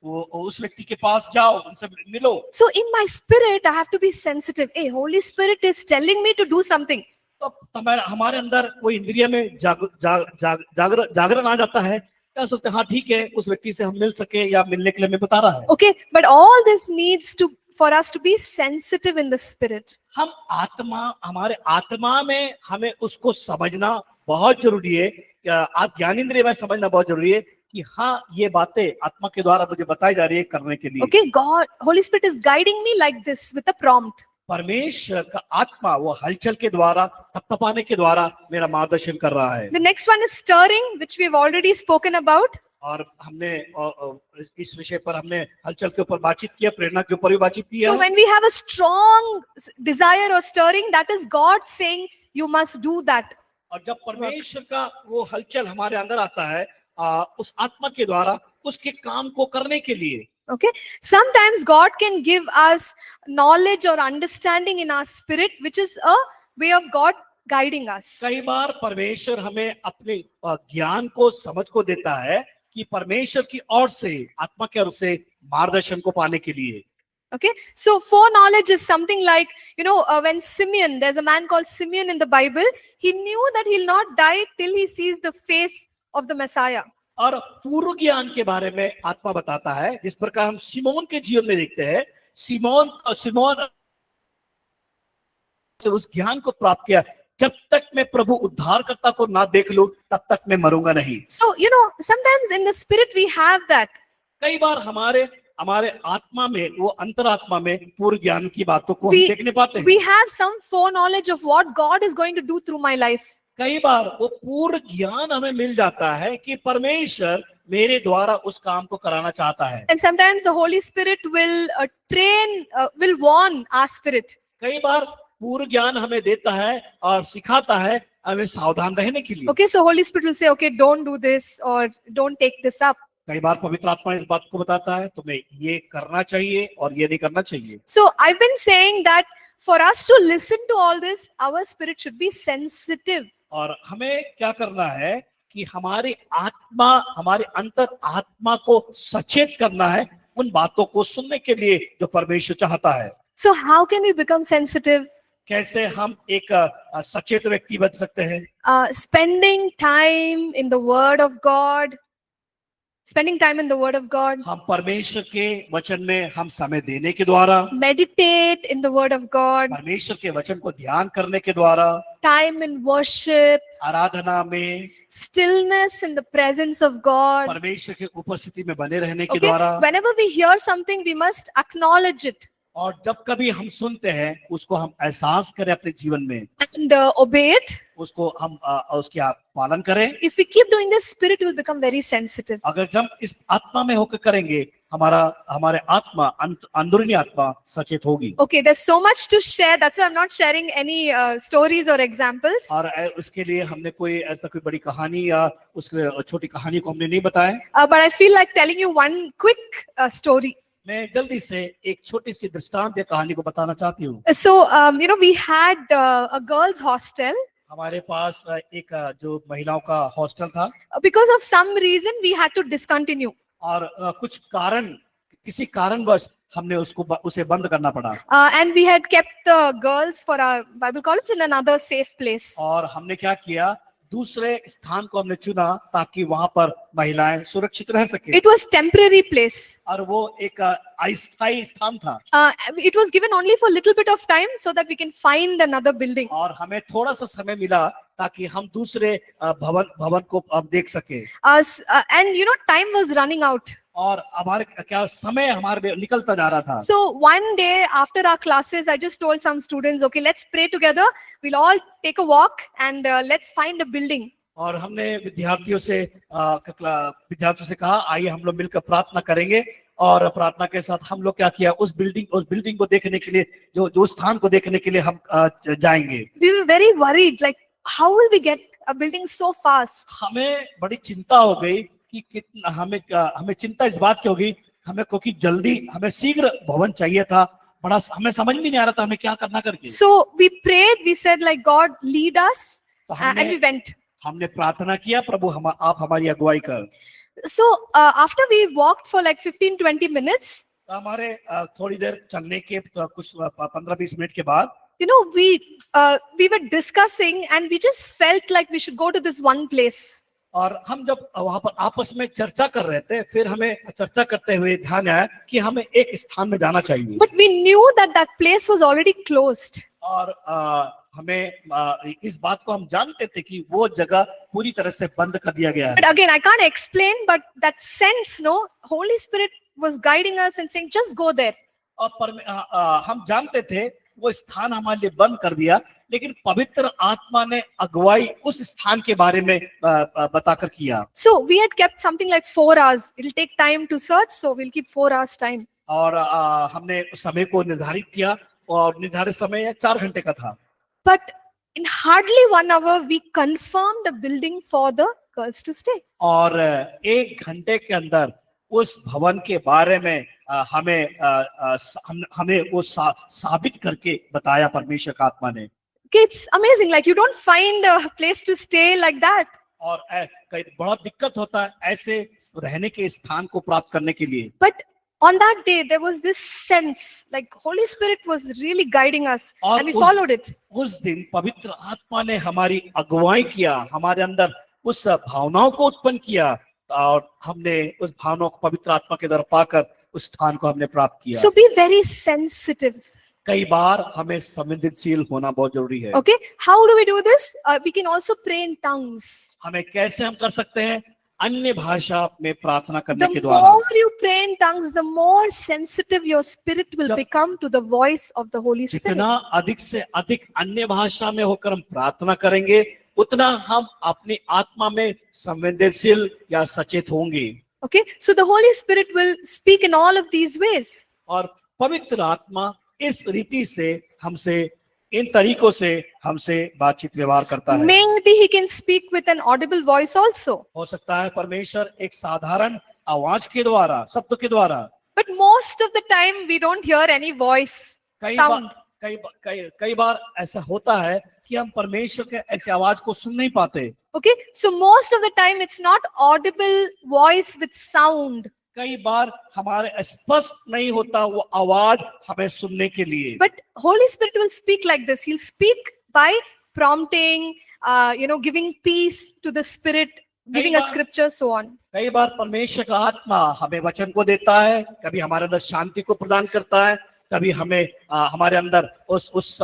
वो उस व्यक्ति के पास जाओ, उनसे मिलो। So in my spirit, I have to be sensitive. Hey, Holy Spirit is telling me to do something. तो हमारे अंदर वो इंद्रिय में जागरण आ जाता है, क्या सोचते हैं, हाँ ठीक है, उस व्यक्ति से हम मिल सके या मिलने के लिए मैं बता रहा है। Okay, but all this needs for us to be sensitive in the spirit. हमारे आत्मा में हमें उसको समझना बहुत जरूरी है, ज्ञान इंद्रिय में समझना बहुत जरूरी है कि हाँ ये बातें आत्मा के द्वारा मुझे बताई जा रही है करने के लिए। Okay, Holy Spirit is guiding me like this with a prompt. परमेश्वर का आत्मा वो हलचल के द्वारा, थपथपाने के द्वारा मेरा मार्गदर्शन कर रहा है। The next one is stirring, which we have already spoken about. और हमने इस विषय पर हमने हलचल के ऊपर बातचीत किया, प्रेरणा के ऊपर भी बातचीत किया। So when we have a strong desire or stirring, that is God saying you must do that. और जब परमेश्वर का वो हलचल हमारे अंदर आता है उस आत्मा के द्वारा उसके काम को करने के लिए। Okay, sometimes God can give us knowledge or understanding in our spirit, which is a way of God guiding us. कई बार परमेश्वर हमें अपने ज्ञान को, समझ को देता है कि परमेश्वर की ओर से, आत्मा की ओर से मार्गदर्शन को पाने के लिए। Okay, so foreknowledge is something like, you know, when Simeon, there's a man called Simeon in the Bible, he knew that he'll not die till he sees the face of the Messiah. और पूर्व ज्ञान के बारे में आत्मा बताता है, जिस प्रकार हम सिमोन के जीवन में देखते हैं, सिमोन से उस ज्ञान को प्राप्त किया, जब तक मैं प्रभु उद्धारकर्ता को ना देख लूं तब तक मैं मरूंगा नहीं। So you know, sometimes in the spirit we have that. कई बार हमारे आत्मा में, वो अंतरात्मा में पूर्व ज्ञान की बातों को हम देख नहीं पाते हैं। We have some foreknowledge of what God is going to do through my life. कई बार वो पूर्ण ज्ञान हमें मिल जाता है कि परमेश्वर मेरे द्वारा उस काम को कराना चाहता है। And sometimes the Holy Spirit will will warn our spirit. कई बार पूर्ण ज्ञान हमें देता है और सिखाता है हमें सावधान रहने के लिए। Okay, so Holy Spirit will say, okay, don't do this or don't take this up. कई बार पवित्र आत्मा इस बात को बताता है, तुम्हें ये करना चाहिए और ये नहीं करना चाहिए। So I've been saying that for us to listen to all this, our spirit should be sensitive. और हमें क्या करना है कि हमारी आत्मा, हमारे अंतर आत्मा को सचेत करना है उन बातों को सुनने के लिए जो परमेश्वर चाहता है। So how can we become sensitive? कैसे हम एक सचेत व्यक्ति बन सकते हैं? Spending time in the Word of God. Spending time in the Word of God. हम परमेश्वर के वचन में हम समय देने के द्वारा, Meditate in the Word of God. परमेश्वर के वचन को ध्यान करने के द्वारा, Time in worship. आराधना में, Stillness in the presence of God. परमेश्वर की उपस्थिति में बने रहने के Okay. द्वारा। Whenever we hear something, we must acknowledge it और जब कभी हम सुनते हैं उसको हम एहसास करें अपने जीवन में, and obey it. उसको हम उसकी पालन करें। If we keep doing this, spirit will become very sensitive. अगर जब इस आत्मा में होकर करेंगे, हमारे आत्मा, अंदरूनी आत्मा सचेत होगी। Okay, there's so much to share. That's why I'm not sharing any stories or examples. और उसके लिए हमने कोई ऐसा कोई बड़ी कहानी या उसके छोटी कहानी को हमने नहीं बताया। But I feel like telling you one quick story. मैं जल्दी से एक छोटी सी दृष्टांत या कहानी को बताना चाहती हूँ। So, we had a girls' hostel. हमारे पास एक जो महिलाओं का हॉस्टल था, Because of some reason, we had to discontinue. और कुछ कारण, किसी कारणवश हमने उसे बंद करना पड़ा। And we had kept the girls for our Bible college in another safe place. और हमने क्या किया, दूसरे स्थान को हमने चुना ताकि वहां पर महिलाएं सुरक्षित रह सके। It was temporary place. और वो एक अस्थायी स्थान था। It was given only for a little bit of time so that we can find another building. और हमें थोड़ा सा समय मिला ताकि हम दूसरे भवन को हम देख सके। And time was running out. और हमारे क्या समय हमारे निकलता जा रहा था। So one day after our classes, I just told some students, okay, let's pray together. We'll all take a walk and let's find a building. और हमने विद्यार्थियों से कहा, आइए हम लोग मिलकर प्रार्थना करेंगे। और प्रार्थना के साथ हम लोग क्या किया, उस बिल्डिंग को देखने के लिए, जो स्थान को देखने के लिए हम जाएंगे। We were very worried, like how will we get a building so fast? हमें बड़ी चिंता हो गई कि कितना हमें चिंता इस बात की होगी, क्योंकि जल्दी हमें शीघ्र भवन चाहिए था। बड़ा हमें समझ में नहीं आ रहा था हमें क्या करना करके। So we prayed, we said like God lead us, तो and we went. हमने प्रार्थना किया, प्रभु आप हमारी अगुवाई कर। So after we walked for like 15-20 minutes, तो हमारे थोड़ी देर चलने के कुछ 15-20 मिनट के बाद, we were discussing and we just felt like we should go to this one place. और हम जब वहां पर आपस में चर्चा कर रहे थे, फिर हमें चर्चा करते हुए ध्यान आया कि हमें एक स्थान में जाना चाहिए। But we knew that place was already closed. और हमें इस बात को हम जानते थे कि वो जगह पूरी तरह से बंद कर दिया गया है। But again, I can't explain, but that sense, Holy Spirit was guiding us and saying, just go there. और हम जानते थे वो स्थान हमारे लिए बंद कर दिया, लेकिन पवित्र आत्मा ने अगुवाई उस स्थान के बारे में बताकर किया। So we had kept something like 4 hours. It'll take time to search, so we'll keep 4 hours time. और हमने उस समय को निर्धारित किया, और निर्धारित समय 4 घंटे का था। But in hardly 1 hour, we confirmed a building for the girls to stay. और 1 घंटे के अंदर उस भवन के बारे में हमें वो साबित करके बताया परमेश्वर का आत्मा ने। Okay, it's amazing. Like you don't find a place to stay like that. और बहुत दिक्कत होता है ऐसे रहने के स्थान को प्राप्त करने के लिए। But on that day, there was this sense, like Holy Spirit was really guiding us, and we followed it. उस दिन पवित्र आत्मा ने हमारी अगुवाई किया, हमारे अंदर उस भावनाओं को उत्पन्न किया, और हमने उस भावनाओं को पवित्र आत्मा के द्वारा पाकर उस स्थान को हमने प्राप्त किया। So be very sensitive. कई बार हमें संवेदनशील होना बहुत जरूरी है। Okay, how do we do this? We can also pray in tongues. हमें कैसे हम कर सकते हैं? अन्य भाषा में प्रार्थना करने के The द्वारा। more you pray in tongues, the more sensitive your spirit will become to the voice of the Holy Spirit. जितना अधिक से अधिक अन्य भाषा में होकर हम प्रार्थना करेंगे, उतना हम अपनी आत्मा में संवेदनशील या सचेत होंगे। Okay, so the Holy Spirit will speak in all of these ways. और पवित्र आत्मा इस रीति से हमसे, इन तरीकों से हमसे बातचीत व्यवहार करता है। Maybe he can speak with an audible voice also. हो सकता है परमेश्वर एक साधारण आवाज के द्वारा, शब्द के द्वारा। But most of the time we don't hear any voice, sound. कई बार ऐसा होता है कि हम परमेश्वर के ऐसे आवाज को सुन नहीं पाते। Okay, so most of the time it's not audible voice with sound, कई बार हमारे स्पष्ट नहीं होता वो आवाज हमें सुनने के लिए। but Holy Spirit will speak like this. He'll speak by prompting, giving peace to the spirit, giving a bar- scripture, so on. कई बार परमेश्वर का आत्मा हमें वचन को देता है, कभी हमारे अंदर शांति को प्रदान करता है, कभी हमें हमारे अंदर उस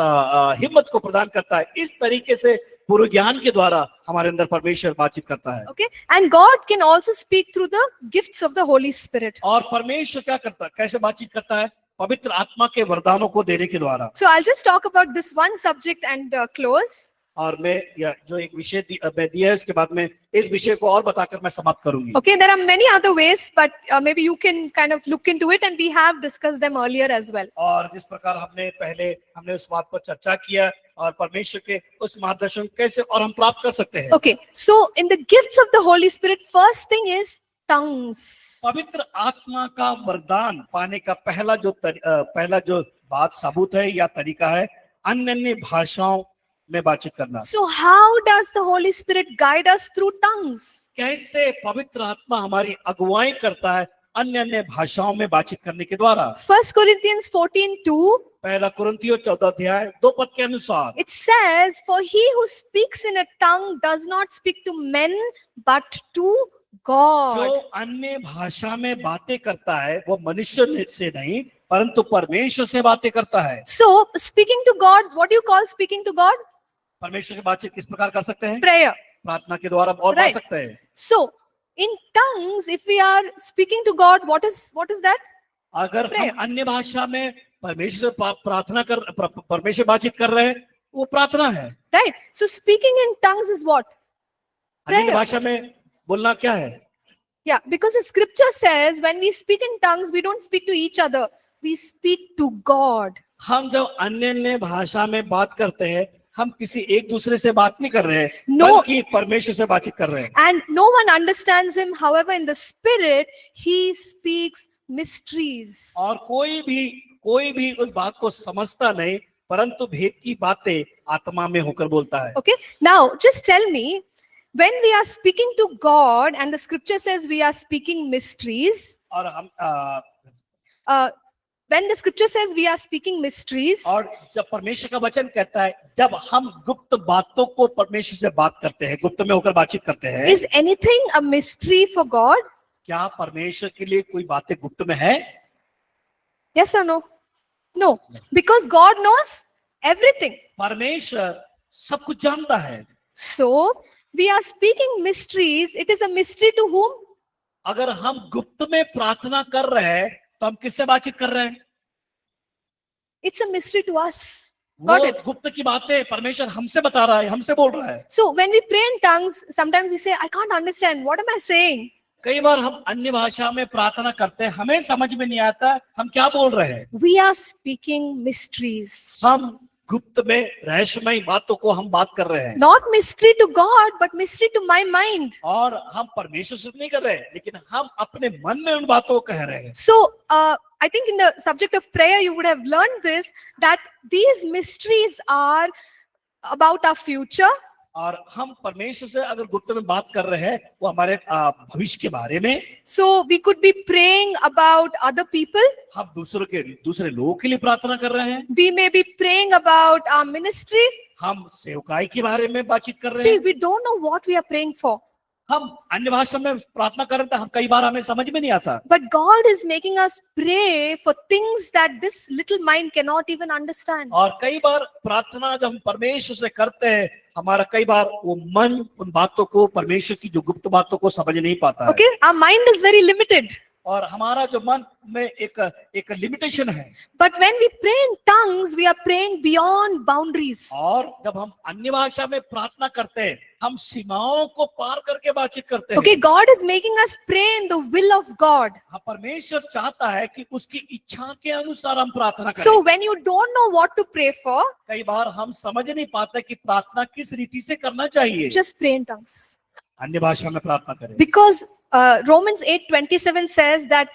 हिम्मत को प्रदान करता है। इस तरीके से पूर्व ज्ञान के द्वारा हमारे अंदर परमेश्वर बातचीत करता है। Okay, and God can also speak through the gifts of the Holy Spirit. और परमेश्वर क्या करता है, कैसे बातचीत करता है? पवित्र आत्मा के वरदानों को देने के द्वारा। So I'll just talk about this one subject and close. और मैं जो एक विषय मैं दिया है उसके बाद में इस विषय को और बताकर मैं समाप्त करूंगी। Okay, there are many other ways, but maybe you can kind of look into it, and we have discussed them earlier as well. और जिस प्रकार हमने उस बात पर चर्चा किया और परमेश्वर के उस मार्गदर्शन कैसे और हम प्राप्त कर सकते हैं। Okay, so in the gifts of the Holy Spirit, first thing is tongues. पवित्र आत्मा का वरदान पाने का पहला जो बात सबूत है या तरीका है अन्य भाषाओं में बातचीत करना। So how does the Holy Spirit guide us through tongues? कैसे पवित्र आत्मा हमारी अगुवाई करता है अन्य भाषाओं में बातचीत करने के द्वारा? 1 Corinthians 14:2, पहला कुरिन्थियों 14 अध्याय 2 पद के अनुसार it says, "For he who speaks in a tongue does not speak to men, but to God." जो अन्य भाषा में बातें करता है वो मनुष्य से नहीं परंतु परमेश्वर से बातें करता है। So speaking to God, what do you call speaking to God? परमेश्वर की बातचीत किस प्रकार कर सकते हैं? Prayer. प्रार्थना के द्वारा और Right. कर सकते हैं। So in tongues, if we are speaking to God, what is that? अगर Prayer. हम अन्य भाषा में परमेश्वर से परमेश्वर बातचीत कर रहे हैं वो प्रार्थना है। Right. So speaking in tongues is what? अन्य Prayer. भाषा में बोलना क्या है? Yeah, because the scripture says when we speak in tongues, we don't speak to each other, we speak to God. हम जब अन्य भाषा में बात करते हैं हम किसी एक दूसरे से बात नहीं कर रहे हैं No. बल्कि परमेश्वर से बातचीत कर रहे हैं। And no one understands him. However, in the spirit, he speaks mysteries. और कोई भी उस बात को समझता नहीं परंतु भेद की बातें आत्मा में होकर बोलता है। Okay. Now, just tell me, when we are speaking to God, and the scripture says we are speaking mysteries, और हम when the scripture says we are speaking mysteries, और जब परमेश्वर का वचन कहता है जब हम गुप्त बातों को परमेश्वर से बात करते हैं, गुप्त में होकर बातचीत करते हैं, is anything a mystery for God? क्या परमेश्वर के लिए कोई बातें गुप्त में है? Yes or no? No, because God knows everything. परमेश्वर सब कुछ जानता है। So we are speaking mysteries. It is a mystery to whom? अगर हम गुप्त में प्रार्थना कर रहे हैं तो हम किससे बातचीत कर रहे हैं? It's a mystery to us. वो Got it? गुप्त की बातें परमेश्वर हमसे बता रहा है, हमसे बोल रहा है। So when we pray in tongues, sometimes we say, I can't understand. What am I saying? कई बार हम अन्य भाषा में प्रार्थना करते हैं, हमें समझ में नहीं आता हम क्या बोल रहे हैं। We are speaking mysteries. हम गुप्त में रहस्यमय बातों को हम बात कर रहे हैं Not mystery to God, but mystery to my mind. और हम परमेश्वर से नहीं कर रहे हैं लेकिन हम अपने मन में उन बातों को कह रहे हैं। So I think in the subject of prayer, you would have learned this, that these mysteries are about our future. और हम परमेश्वर से अगर गुप्त में बात कर रहे हैं वो हमारे भविष्य के बारे में। So we could be praying about other people. हम दूसरे लोगों के लिए प्रार्थना कर रहे हैं। We may be praying about our ministry. हम सेवकाई के बारे में बातचीत कर रहे See, हैं। we don't know what we are praying for. हम अन्य भाषा में प्रार्थना कर रहे थे, हम कई बार हमें समझ में नहीं आता। But God is making us pray for things that this little mind cannot even understand. और कई बार प्रार्थना जब हम परमेश्वर से करते हैं हमारा कई बार वो मन उन बातों को परमेश्वर की जो गुप्त बातों को समझ नहीं पाता है। Okay, our mind is very limited. और हमारा जो मन में एक लिमिटेशन है। But when we pray in tongues, we are praying beyond boundaries. और जब हम अन्य भाषा में प्रार्थना करते हैं हम सीमाओं को पार करके बातचीत करते हैं। Okay, God is making us pray in the will of God. हाँ, परमेश्वर चाहता है कि उसकी इच्छा के अनुसार हम प्रार्थना करें। So when you don't know what to pray for, कई बार हम समझ नहीं पाते कि प्रार्थना किस रीति से करना चाहिए। just pray in tongues. अन्य भाषा में प्रार्थना करें। Because Romans 8:27 says that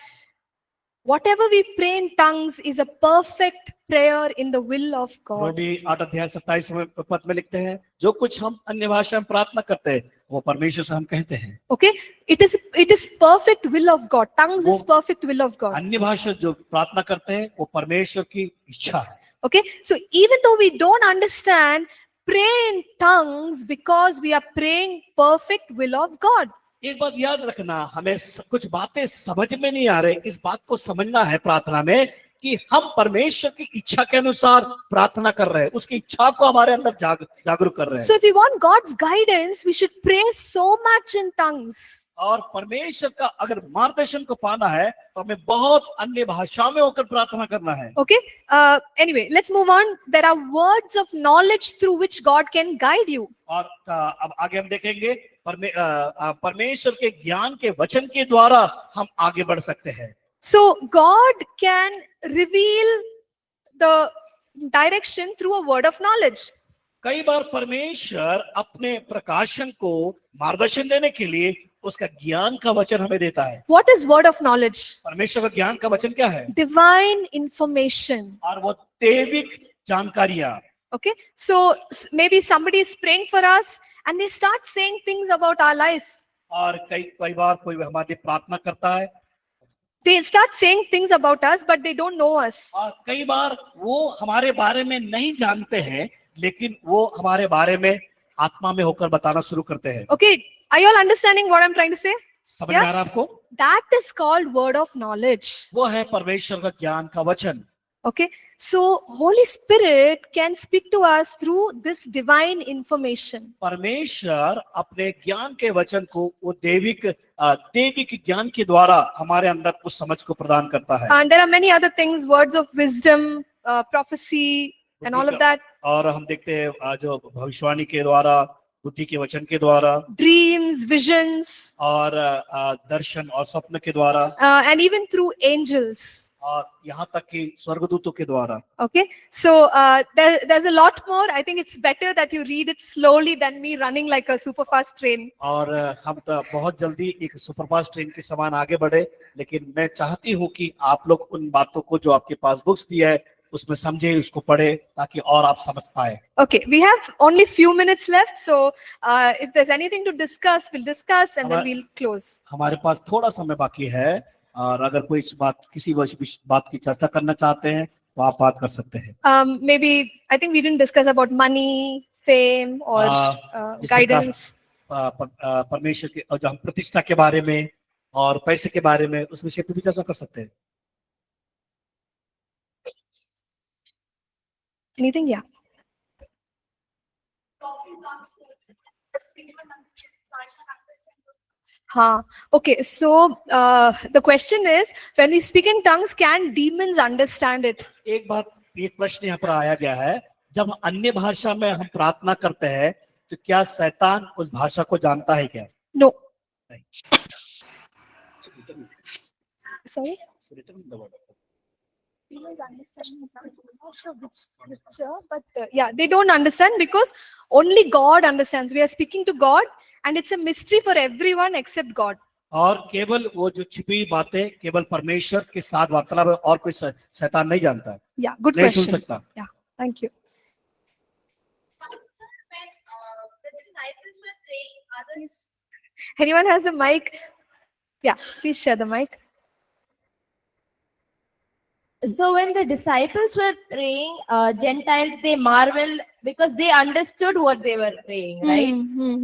whatever we pray in tongues is a perfect prayer in the will of God. रोमी 8 अध्याय 27 पद में लिखते हैं, जो कुछ हम अन्य भाषा में प्रार्थना करते हैं वो परमेश्वर से हम कहते हैं। Okay, it is perfect will of God. Tongues is वो- perfect will of God. अन्य भाषा जो प्रार्थना करते हैं वो परमेश्वर की इच्छा है। Okay, so even though we don't understand, pray in tongues because we are praying perfect will of God. एक बात याद रखना, हमें कुछ बातें समझ में नहीं आ रही, इस बात को समझना है प्रार्थना में कि हम परमेश्वर की इच्छा के अनुसार प्रार्थना कर रहे हैं, उसकी इच्छा को हमारे अंदर जागरूक कर रहे So हैं। if we want God's guidance, we should pray so much in tongues. और परमेश्वर का अगर मार्गदर्शन को पाना है तो हमें बहुत अन्य भाषाओं में होकर प्रार्थना करना है। Okay, anyway, let's move on. There are words of knowledge through which God can guide you. और अब आगे हम देखेंगे परमेश्वर के ज्ञान के वचन के द्वारा हम आगे बढ़ सकते हैं। So God can reveal the direction through a word of knowledge. कई बार परमेश्वर अपने प्रकाशन को मार्गदर्शन देने के लिए उसका ज्ञान का वचन हमें देता है। What is word of knowledge? परमेश्वर का ज्ञान का वचन क्या है? Divine information. और वो दैविक जानकारियां। Okay, so maybe somebody is praying for us and they start saying things about our life. और कई बार कोई हमारी प्रार्थना करता है They start saying things about us, but they don't know us. और कई बार वो हमारे बारे में नहीं जानते हैं, लेकिन वो हमारे बारे में आत्मा में होकर बताना शुरू करते हैं। Okay, are you all understanding what I'm trying to say? समझ में आ रहा है आपको? That is called word of knowledge. वो है परमेश्वर का ज्ञान का वचन। Okay, so Holy Spirit can speak to us through this divine information. परमेश्वर अपने ज्ञान के वचन को वो दैविक ज्ञान के द्वारा हमारे अंदर उस समझ को प्रदान करता है। And there are many other things, words of wisdom, prophecy, and all of that. और हम देखते हैं जो भविष्यवाणी के द्वारा, बुद्धि के वचन के द्वारा, Dreams, visions, और दर्शन और स्वप्न के द्वारा, and even through angels. और यहाँ तक कि स्वर्गदूतों के द्वारा। Okay, so there's a lot more. I think it's better that you read it slowly than me running like a super fast train. और हम तो बहुत जल्दी एक सुपरफास्ट ट्रेन के समान आगे बढ़े, लेकिन मैं चाहती हूँ कि आप लोग उन बातों को जो आपके पास बुक्स दिया है उसमें समझे, उसको पढ़े, ताकि और आप समझ पाए। Okay, we have only few minutes left, so if there's anything to discuss, we'll discuss and then we'll close. हमारे पास थोड़ा समय बाकी है, और अगर कोई किसी बात की चर्चा करना चाहते हैं तो आप बात कर सकते हैं। Maybe I think we didn't discuss about money, fame, or guidance. परमेश्वर के जो हम प्रतिष्ठा के बारे में और पैसे के बारे में, उस विषय पर भी चर्चा कर सकते हैं। Anything? Yeah. Okay, so the question is, when we speak in tongues, can demons understand it? एक प्रश्न यहाँ पर आया गया है, जब अन्य भाषा में हम प्रार्थना करते हैं तो क्या शैतान उस भाषा को जानता है क्या? No. Sorry? Demons understand, I'm not sure which scripture, but yeah, they don't understand because only God understands. We are speaking to God and it's a mystery for everyone except God. और केवल वो जो छिपी बातें केवल परमेश्वर के साथ वार्तालाप है, और कोई शैतान नहीं जानता है, Yeah, good नहीं सुन question. सकता। Yeah, thank you. Anyone has a mic? Yeah, please share the mic. So when the disciples were praying, Gentiles, they marveled because they understood what they were praying, right?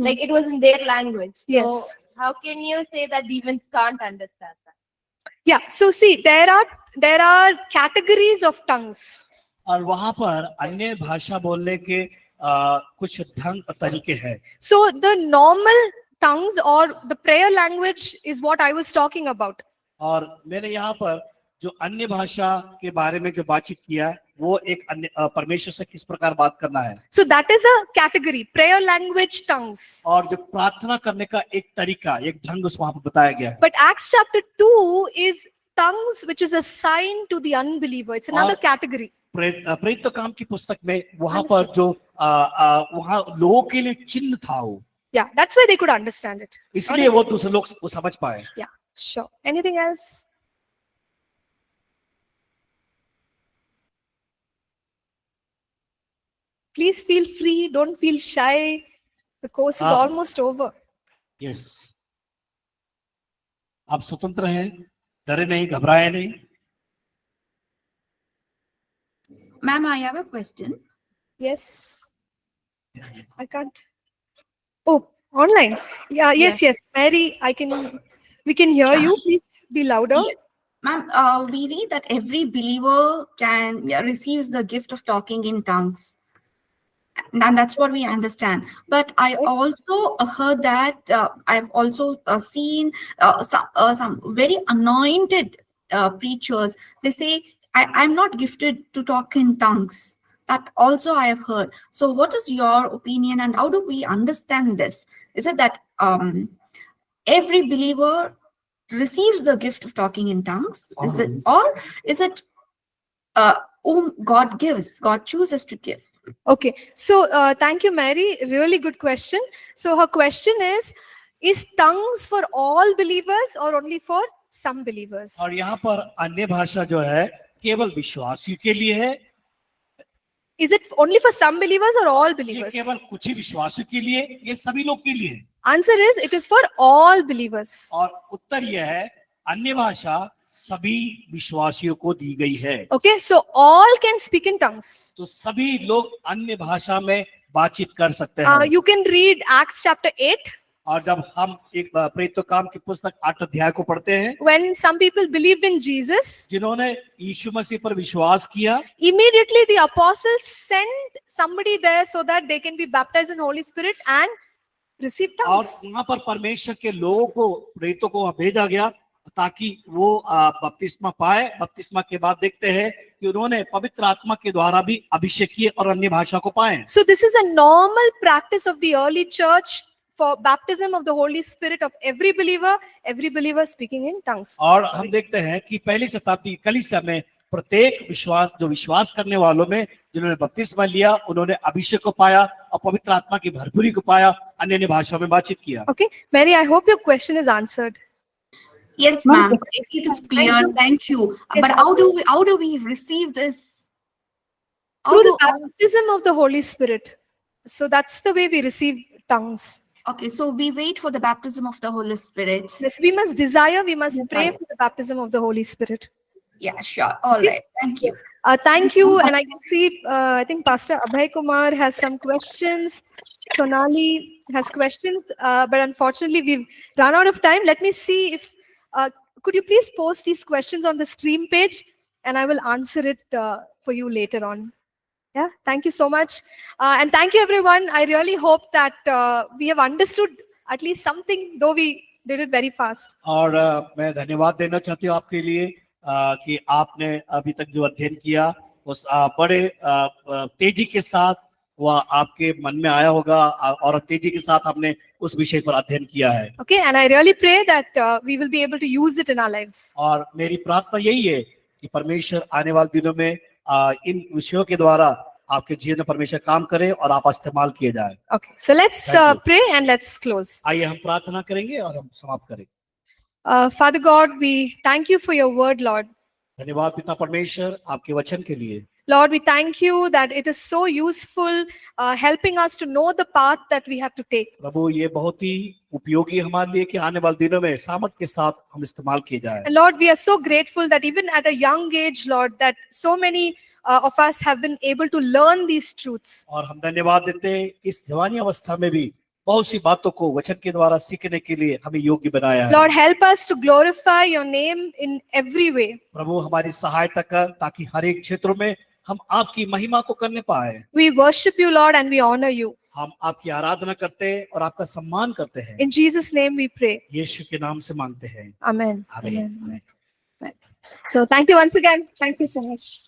Like it was in their language. So Yes. how can you say that demons can't understand that? Yeah, so see, there are categories of tongues. और वहां पर अन्य भाषा बोलने के कुछ ढंग तरीके हैं। So the normal tongues or the prayer language is what I was talking about. और मैंने यहाँ पर जो अन्य भाषा के बारे में जो बातचीत किया, वो एक अन्य परमेश्वर से किस प्रकार बात करना है। So that is a category, prayer language tongues. और जो प्रार्थना करने का एक तरीका, एक ढंग उस वहां पर बताया गया है। But Acts chapter 2 is tongues, which is a sign to the unbeliever. It's another category. प्रेरित काम की पुस्तक में वहां पर जो वहां लोगों के लिए चिन्ह था वो, Yeah, that's why they could understand it. इसलिए वो दूसरे लोग वो समझ पाए। Yeah, sure. Anything else? Please feel free. Don't feel shy. The course is Ah. almost over. Yes, आप स्वतंत्र हैं, डरे नहीं, घबराए नहीं। Ma'am, I have a question. Yes. I can't. Oh, online. Yeah, yes. Mary, we can hear you. Please be louder. Yeah. Ma'am, we read that every believer receives the gift of talking in tongues. And that's what we understand. But I also heard that I've also seen some very anointed preachers. They say, I'm not gifted to talk in tongues. That also I have heard. So what is your opinion and how do we understand this? Is it that every believer receives the gift of talking in tongues? Is it whom God gives, God chooses to give? Okay. So thank you, Mary. Really good question. So her question is tongues for all believers or only for some believers? और यहाँ पर अन्य भाषा जो है केवल विश्वासियों के लिए है, Is it only for some believers or all ये believers? केवल कुछ ही विश्वासियों के लिए, ये सभी लोग के लिए है। Answer is it is for all believers. और उत्तर यह है अन्य भाषा सभी विश्वासियों को दी गई है। Okay, so all can speak in tongues. तो सभी लोग अन्य भाषा में बातचीत कर सकते हैं। You can read Acts chapter 8. और जब हम एक प्रेरितों काम की पुस्तक 8 अध्याय को पढ़ते हैं, When some people believed in Jesus, जिन्होंने यीशु मसीह पर विश्वास किया, immediately the apostles sent somebody there so that they can be baptized in Holy Spirit and receive और tongues. वहां पर परमेश्वर के लोगों को, प्रेरितों को वहां भेजा गया ताकि वो बपतिस्मा पाए। बपतिस्मा के बाद देखते हैं कि उन्होंने पवित्र आत्मा के द्वारा भी अभिषेक किए और अन्य भाषा को पाए। So this is a normal practice of the early church for baptism of the Holy Spirit of every believer speaking in tongues. और हम देखते हैं कि पहली शताब्दी कलीसिया में प्रत्येक विश्वास करने वालों में जिन्होंने बपतिस्मा लिया, उन्होंने अभिषेक को पाया और पवित्र आत्मा की भरपूरी को पाया, अन्य भाषा में बातचीत किया। Okay, Mary, I hope your question is answered. Yes, ma'am. It is clear. Thank you. Yes, But how do we receive this? Through the baptism of the Holy Spirit. So that's the way we receive tongues. Okay, so we wait for the baptism of the Holy Spirit. Yes, we must pray Desire. for the baptism of the Holy Spirit. Yeah, sure. All right. Thank you. Thank you. And I can see, I think Pastor Abhay Kumar has some questions. Sonali has questions, but unfortunately we've run out of time. Let me see if, could you please post these questions on the stream page and I will answer it for you later on. Yeah, thank you so much. And thank you everyone. I really hope that we have understood at least something, though we did it very fast. और मैं धन्यवाद देना चाहती हूँ आपके लिए कि आपने अभी तक जो अध्ययन किया उस बड़े तेजी के साथ वह आपके मन में आया होगा और तेजी के साथ आपने उस विषय पर अध्ययन किया है। Okay, and I really pray that we will be able to use it in our lives. और मेरी प्रार्थना यही है कि परमेश्वर आने वाले दिनों में इन विषयों के द्वारा आपके जीवन में परमेश्वर काम करे और आप इस्तेमाल किए जाए। Okay, so let's Thank you. pray and let's close. आइए हम प्रार्थना करेंगे और हम समाप्त करेंगे। Father God, we thank you for your word, Lord. धन्यवाद पिता परमेश्वर आपके वचन के लिए। Lord, we thank you that it is so useful, helping us to know the path that we have to take. प्रभु ये बहुत ही उपयोगी हमारे लिए कि आने वाले दिनों में सामर्थ के साथ हम इस्तेमाल किए जाए। And Lord, we are so grateful that even at a young age, Lord, that so many of us have been able to learn these truths. और हम धन्यवाद देते हैं इस जवानी अवस्था में भी बहुत सी बातों को वचन के द्वारा सीखने के लिए हमें योग्य बनाया है। Lord, help us to glorify your name in every way. प्रभु हमारी सहायता कर ताकि हर एक क्षेत्रों में हम आपकी महिमा को करने पाए। We worship you, Lord, and we honor you. हम आपकी आराधना करते हैं और आपका सम्मान करते हैं। In Jesus' name we pray. यीशु के नाम से मांगते हैं। Amen. आमीन। Amen. So thank you once again. Thank you so much.